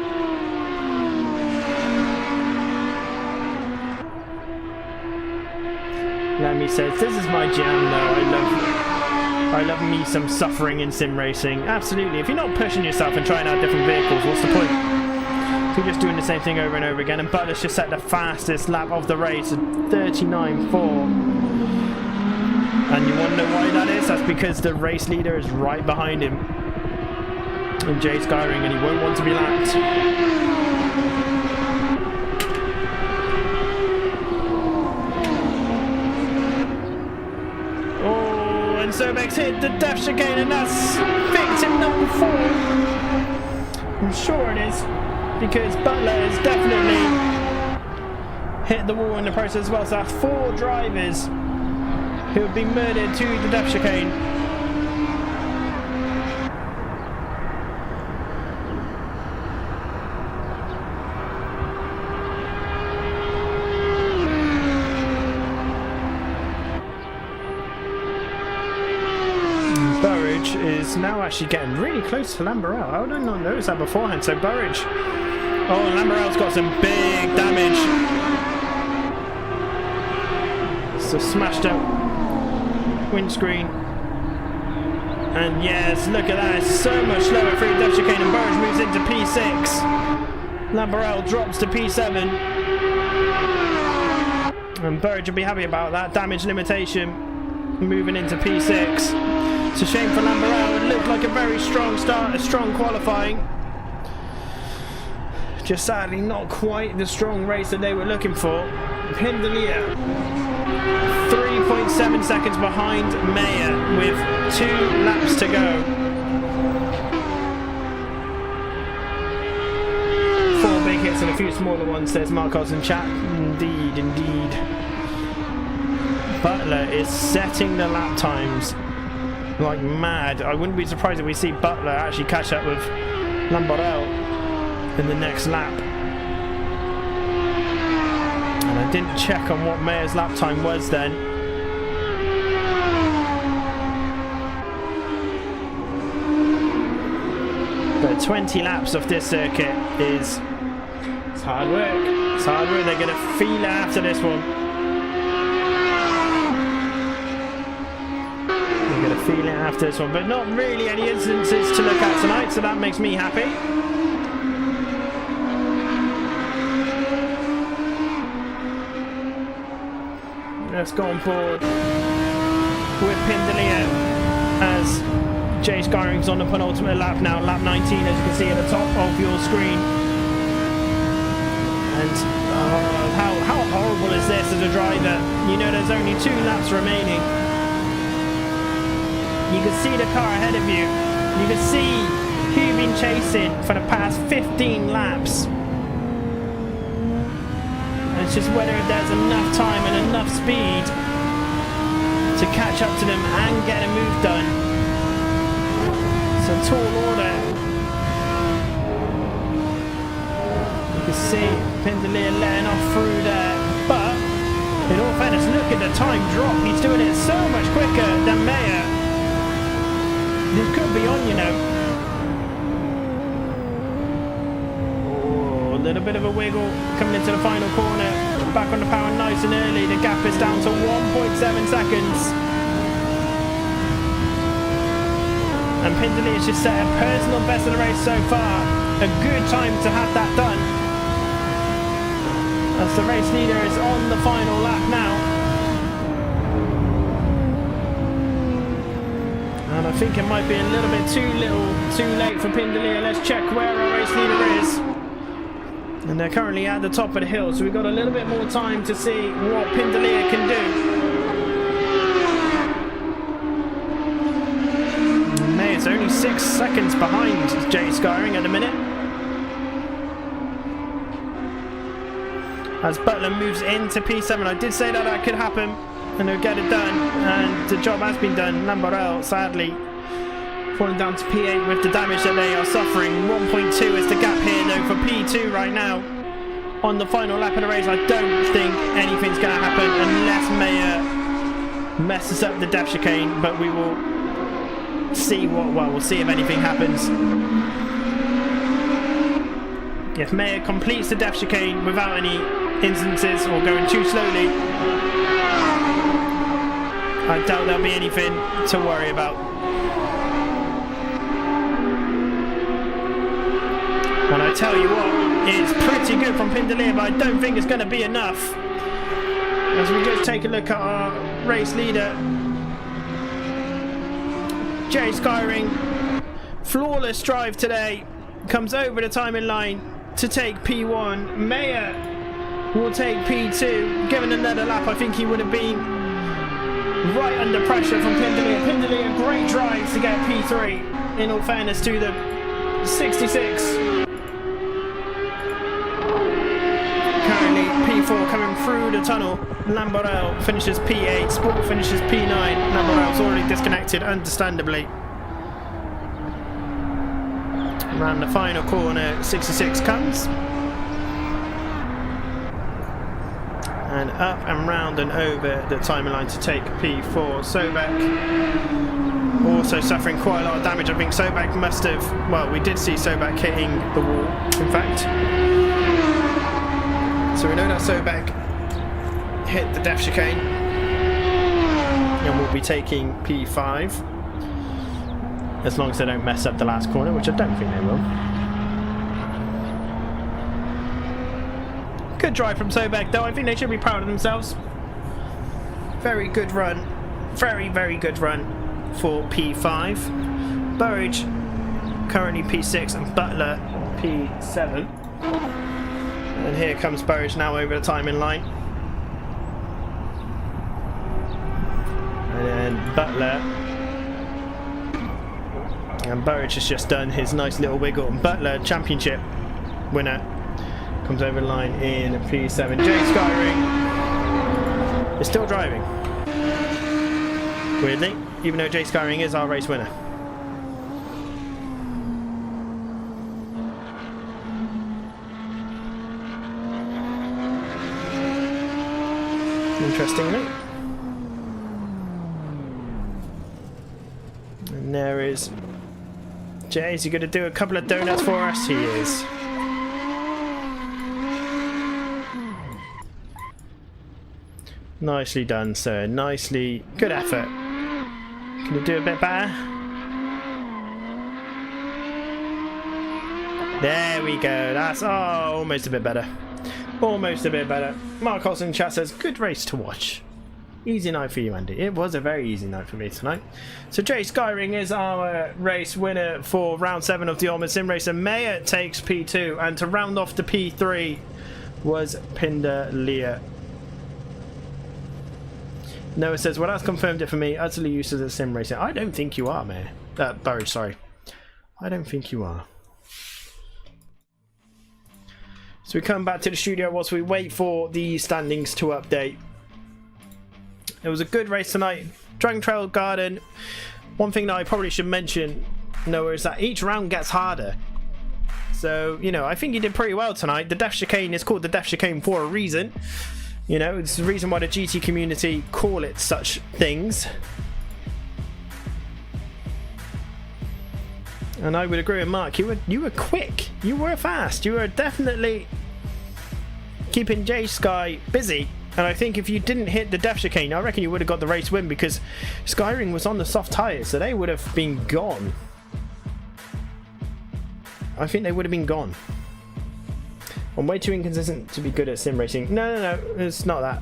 Lemmy says, this is my jam though. I love me some suffering in sim racing. Absolutely. If you're not pushing yourself and trying out different vehicles, what's the point? If you're just doing the same thing over and over again. And Butler's just set the fastest lap of the race at 39.4. And you want to know why that is? That's because the race leader is right behind him. And Jay Skyring, and he won't want to be lapped. Sobek's hit the depth chicane, and that's victim number 4. I'm sure it is, because Butler has definitely hit the wall in the process as well. So that's 4 drivers who have been murdered to the depth chicane. Is now actually getting really close to Lamborel. I would not notice that beforehand. So Burridge. Oh, Lamborel's got some big damage. So smashed out windscreen. And yes, look at that. It's so much slower through the depth chicane, and Burridge moves into P6. Lamborel drops to P7. And Burridge will be happy about that. Damage limitation moving into P6. It's a shame for Lamborel. It looked like a very strong start, a strong qualifying. Just sadly not quite the strong race that they were looking for. Pindelia 3.7 seconds behind Mayer with 2 laps to go. 4 big hits and a few smaller ones, says Marcos in chat. Indeed, indeed. Butler is setting the lap times like mad. I wouldn't be surprised if we see Butler actually catch up with Lamborel in the next lap. And I didn't check on what Mayer's lap time was then. But 20 laps of this circuit is it's hard work. It's hard work. They're going to feel it after this one. Feeling after this one, but not really any instances to look at tonight, so that makes me happy. let's go on board with Pindelia as Jay Skyring's on the penultimate lap now, lap 19 as you can see at the top of your screen. And how horrible is this as a driver? You know there's only 2 laps remaining. You can see the car ahead of you. You can see who you've been chasing for the past 15 laps. It's just whether there's enough time and enough speed to catch up to them and get a move done. It's a tall order. You can see Pindelia letting off through there, but in all fairness, look at the time drop. He's doing it so much quicker than Mayer. This could be on, you know. Oh, a little bit of a wiggle coming into the final corner. Back on the power nice and early. The gap is down to 1.7 seconds. And Pindelia just set a personal best of the race so far. A good time to have that done. As the race leader is on the final lap now. And I think it might be a little bit too late for Pindelia. Let's check where our race leader is. And they're currently at the top of the hill, so we've got a little bit more time to see what Pindelia can do. Mayer's only 6 seconds behind Jay Skyring at the minute. As Butler moves into P7, I did say that could happen and they'll get it done, and the job has been done. Lamborel sadly falling down to P8 with the damage that they are suffering. 1.2 is the gap here though for P2 right now. On the final lap of the race, I don't think anything's going to happen unless Mayer messes up the depth chicane, but we will see we'll see if anything happens. If Mayer completes the depth chicane without any instances or going too slowly, I doubt there'll be anything to worry about. And I tell you what, it's pretty good from Pindelia, but I don't think it's going to be enough. As we just take a look at our race leader, Jay Skyring, flawless drive today, comes over the timing line to take P1. Mayer will take P2. Given another lap, I think he would have been right under pressure from Pindelia. Pindelia, great drive to get P3, in all fairness to the 66. Currently P4 coming through the tunnel. Lamborel finishes P8, Sport finishes P9. Lamborel's already disconnected, understandably. Around the final corner, 66 comes. And up and round and over the timing line to take P4. Sobek also suffering quite a lot of damage. I think Sobek must have, well, we did see Sobek hitting the wall, in fact. So we know that Sobek hit the depth chicane. And we'll be taking P5. As long as they don't mess up the last corner, which I don't think they will. Good drive from Sobek though. I think they should be proud of themselves. Very good run. Very, very good run for P5. Burridge currently P6 and Butler P7. And here comes Burridge now over the timing line. And then Butler. And Burridge has just done his nice little wiggle. Butler, championship winner, comes over the line in P7. Jay Skyring is still driving. Weirdly, even though Jay Skyring is our race winner. Interestingly. And there is Jay. Is he going to do a couple of donuts for us? He is. Nicely done, sir. Nicely. Good effort. Can you do a bit better? There we go. That's almost a bit better. Almost a bit better. Mark Olsen in chat says, good race to watch. Easy night for you, Andy. It was a very easy night for me tonight. So Jay Skyring is our race winner for round 7 of the Ultimate Sim Racer. Maya takes P2, and to round off the P3 was Pindalia. Noah says, well, that's confirmed it for me. Utterly useless at sim racing. I don't think you are, Mayor. Barry, sorry. I don't think you are. So we come back to the studio whilst we wait for the standings to update. It was a good race tonight. Dragon Trail Garden. One thing that I probably should mention, Noah, is that each round gets harder. So, you know, I think you did pretty well tonight. The Death Chicane is called the Death Chicane for a reason. You know, it's the reason why the GT community call it such things. And I would agree with Mark. You were quick. You were fast. You were definitely keeping J Sky busy. And I think if you didn't hit the Death Chicane, I reckon you would have got the race win, because Skyring was on the soft tyres, so they would have been gone. I think they would have been gone. I'm way too inconsistent to be good at sim racing. No, it's not that.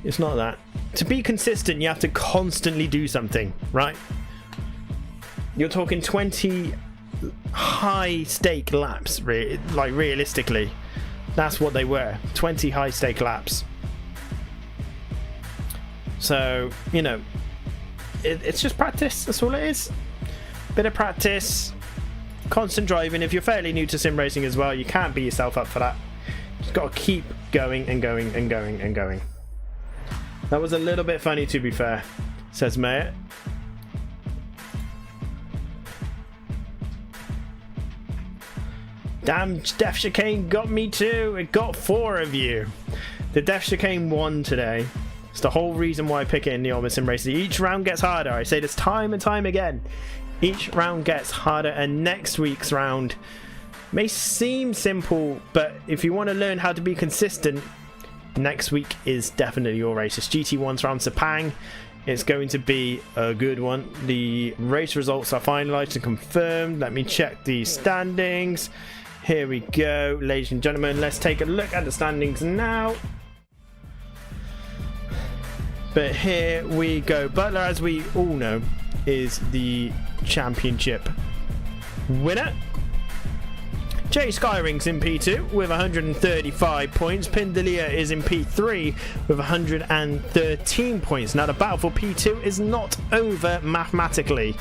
It's not that. To be consistent, you have to constantly do something, right? You're talking 20 high-stake laps, like realistically. That's what they were. 20 high-stake laps. So, you know, it's just practice. That's all it is. Bit of practice. Constant driving. If you're fairly new to sim racing as well, you can't beat yourself up for that. Just got to keep going and going and going and going. That was a little bit funny, to be fair, says Mayor. Damn, Death Chicane got me too. It got 4 of you. The Death Chicane won today. It's the whole reason why I pick it in the Ultimate Sim Racer. Each round gets harder. I say this time and time again. Each round gets harder, and next week's round may seem simple, but if you want to learn how to be consistent, next week is definitely your race. It's GT1's round Sepang. It's going to be a good one. The race results are finalized and confirmed. Let me check the standings. Here we go, ladies and gentlemen. Let's take a look at the standings now. But here we go. Butler, as we all know, is the championship winner. Jay Skyring's in P2 with 135 points. Pindalia is in P3 with 113 points. Now the battle for P2 is not over mathematically.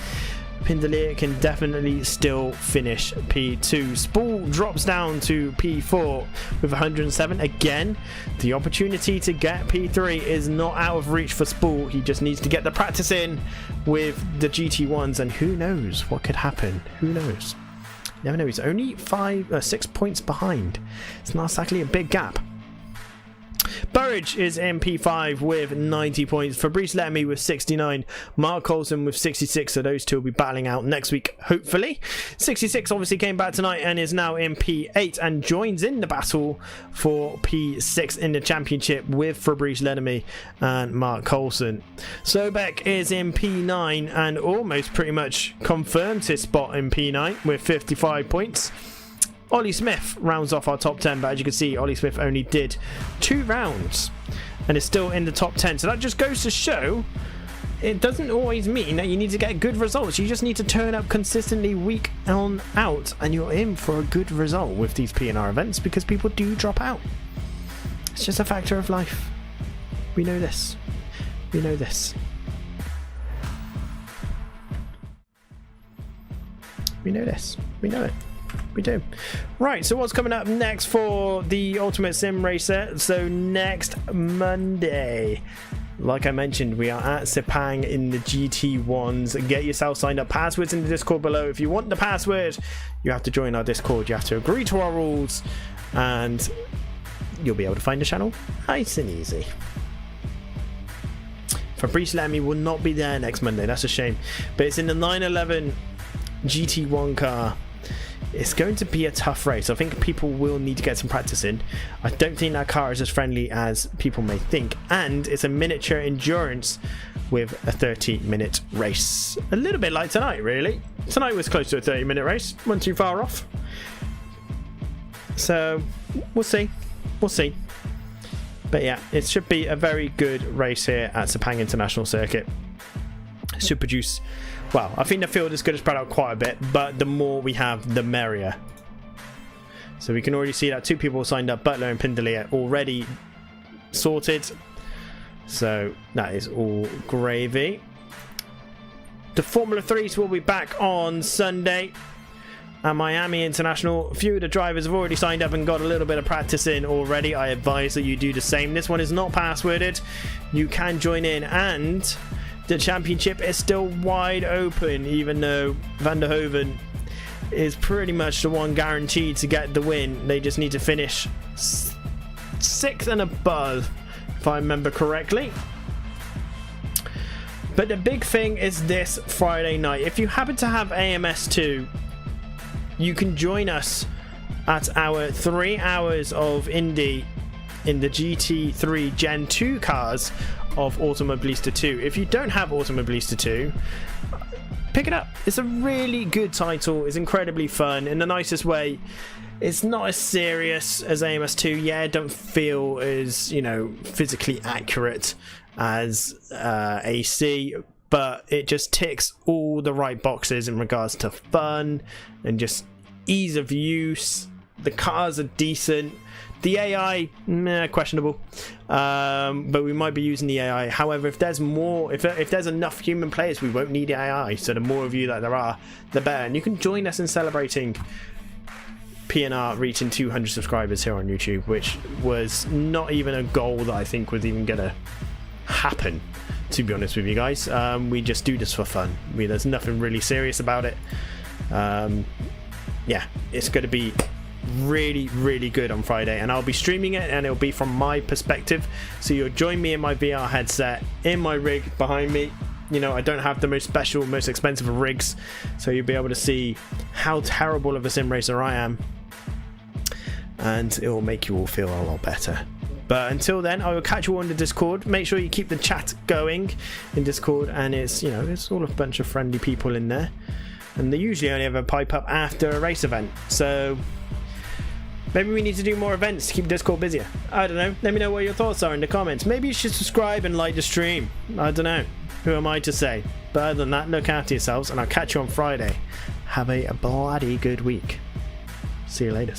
Pindalia can definitely still finish P2. Spool drops down to P4 with 107. Again, the opportunity to get P3 is not out of reach for Spool. He just needs to get the practice in with the GT1s, and who knows what could happen. Who knows? Never know. He's only 6 points behind. It's not exactly a big gap. Burridge is in P5 with 90 points. Fabrice Letamy with 69. Mark Coulson with 66. So those two will be battling out next week, hopefully. 66 obviously came back tonight and is now in P8 and joins in the battle for P6 in the championship with Fabrice Letamy and Mark Coulson. Sobek is in P9 and almost pretty much confirmed his spot in P9 with 55 points. Ollie Smith rounds off our top 10, but as you can see, Ollie Smith only did 2 rounds and is still in the top 10. So that just goes to show it doesn't always mean that you need to get good results. You just need to turn up consistently week on out, and you're in for a good result with these P&R events, because people do drop out. It's just a factor of life. We know this. We know this. We know this. We know it. We do. Right, so what's coming up next for the Ultimate Sim Racer? So next Monday, like I mentioned, we are at Sepang in the GT1s. Get yourself signed up. Passwords in the Discord below. If you want the password, you have to join our Discord. You have to agree to our rules, and you'll be able to find the channel nice and easy. Fabrice Letamy will not be there next Monday. That's a shame. But it's in the 911 GT1 car. It's going to be a tough race. I think people will need to get some practice in. I don't think that car is as friendly as people may think. And it's a miniature endurance with a 30-minute race. A little bit like tonight, really. Tonight was close to a 30-minute race. Wasn't too far off. So, we'll see. We'll see. But yeah, it should be a very good race here at Sepang International Circuit. Should produce, well, I think the field is going to spread out quite a bit, but the more we have, the merrier. So we can already see that 2 people signed up, Butler and Pindelia, already sorted. So that is all gravy. The Formula 3s will be back on Sunday at Miami International. A few of the drivers have already signed up and got a little bit of practice in already. I advise that you do the same. This one is not passworded. You can join in, and the championship is still wide open, even though Van der Hoeven is pretty much the one guaranteed to get the win. They just need to finish 6th and above, if I remember correctly. But the big thing is this Friday night. If you happen to have AMS2, you can join us at our 3 hours of Indy in the GT3 Gen 2 cars of Automobilista 2. If you don't have Automobilista 2, pick it up. It's a really good title. It's incredibly fun in the nicest way. It's not as serious as AMS2. Yeah, don't feel as, you know, physically accurate as AC, but it just ticks all the right boxes in regards to fun and just ease of use. The cars are decent. The AI, questionable, but we might be using the AI. However, if there's more, if there's enough human players, we won't need AI. So the more of you that there are, the better. And you can join us in celebrating PNR reaching 200 subscribers here on YouTube, which was not even a goal that I think was even gonna happen, to be honest with you guys. We just do this for fun. There's nothing really serious about it. Yeah, it's going to be really good on Friday, and I'll be streaming it, and it'll be from my perspective. So you'll join me in my VR headset, in my rig behind me. You know, I don't have the most special, most expensive of rigs, so you'll be able to see how terrible of a sim racer I am, and it will make you all feel a lot better. But until then, I will catch you on the Discord. Make sure you keep the chat going in Discord, and it's, you know, it's all a bunch of friendly people in there, and they usually only have a pipe up after a race event. So maybe we need to do more events to keep Discord busier. I don't know. Let me know what your thoughts are in the comments. Maybe you should subscribe and like the stream. I don't know. Who am I to say? But other than that, look after yourselves, and I'll catch you on Friday. Have a bloody good week. See you later.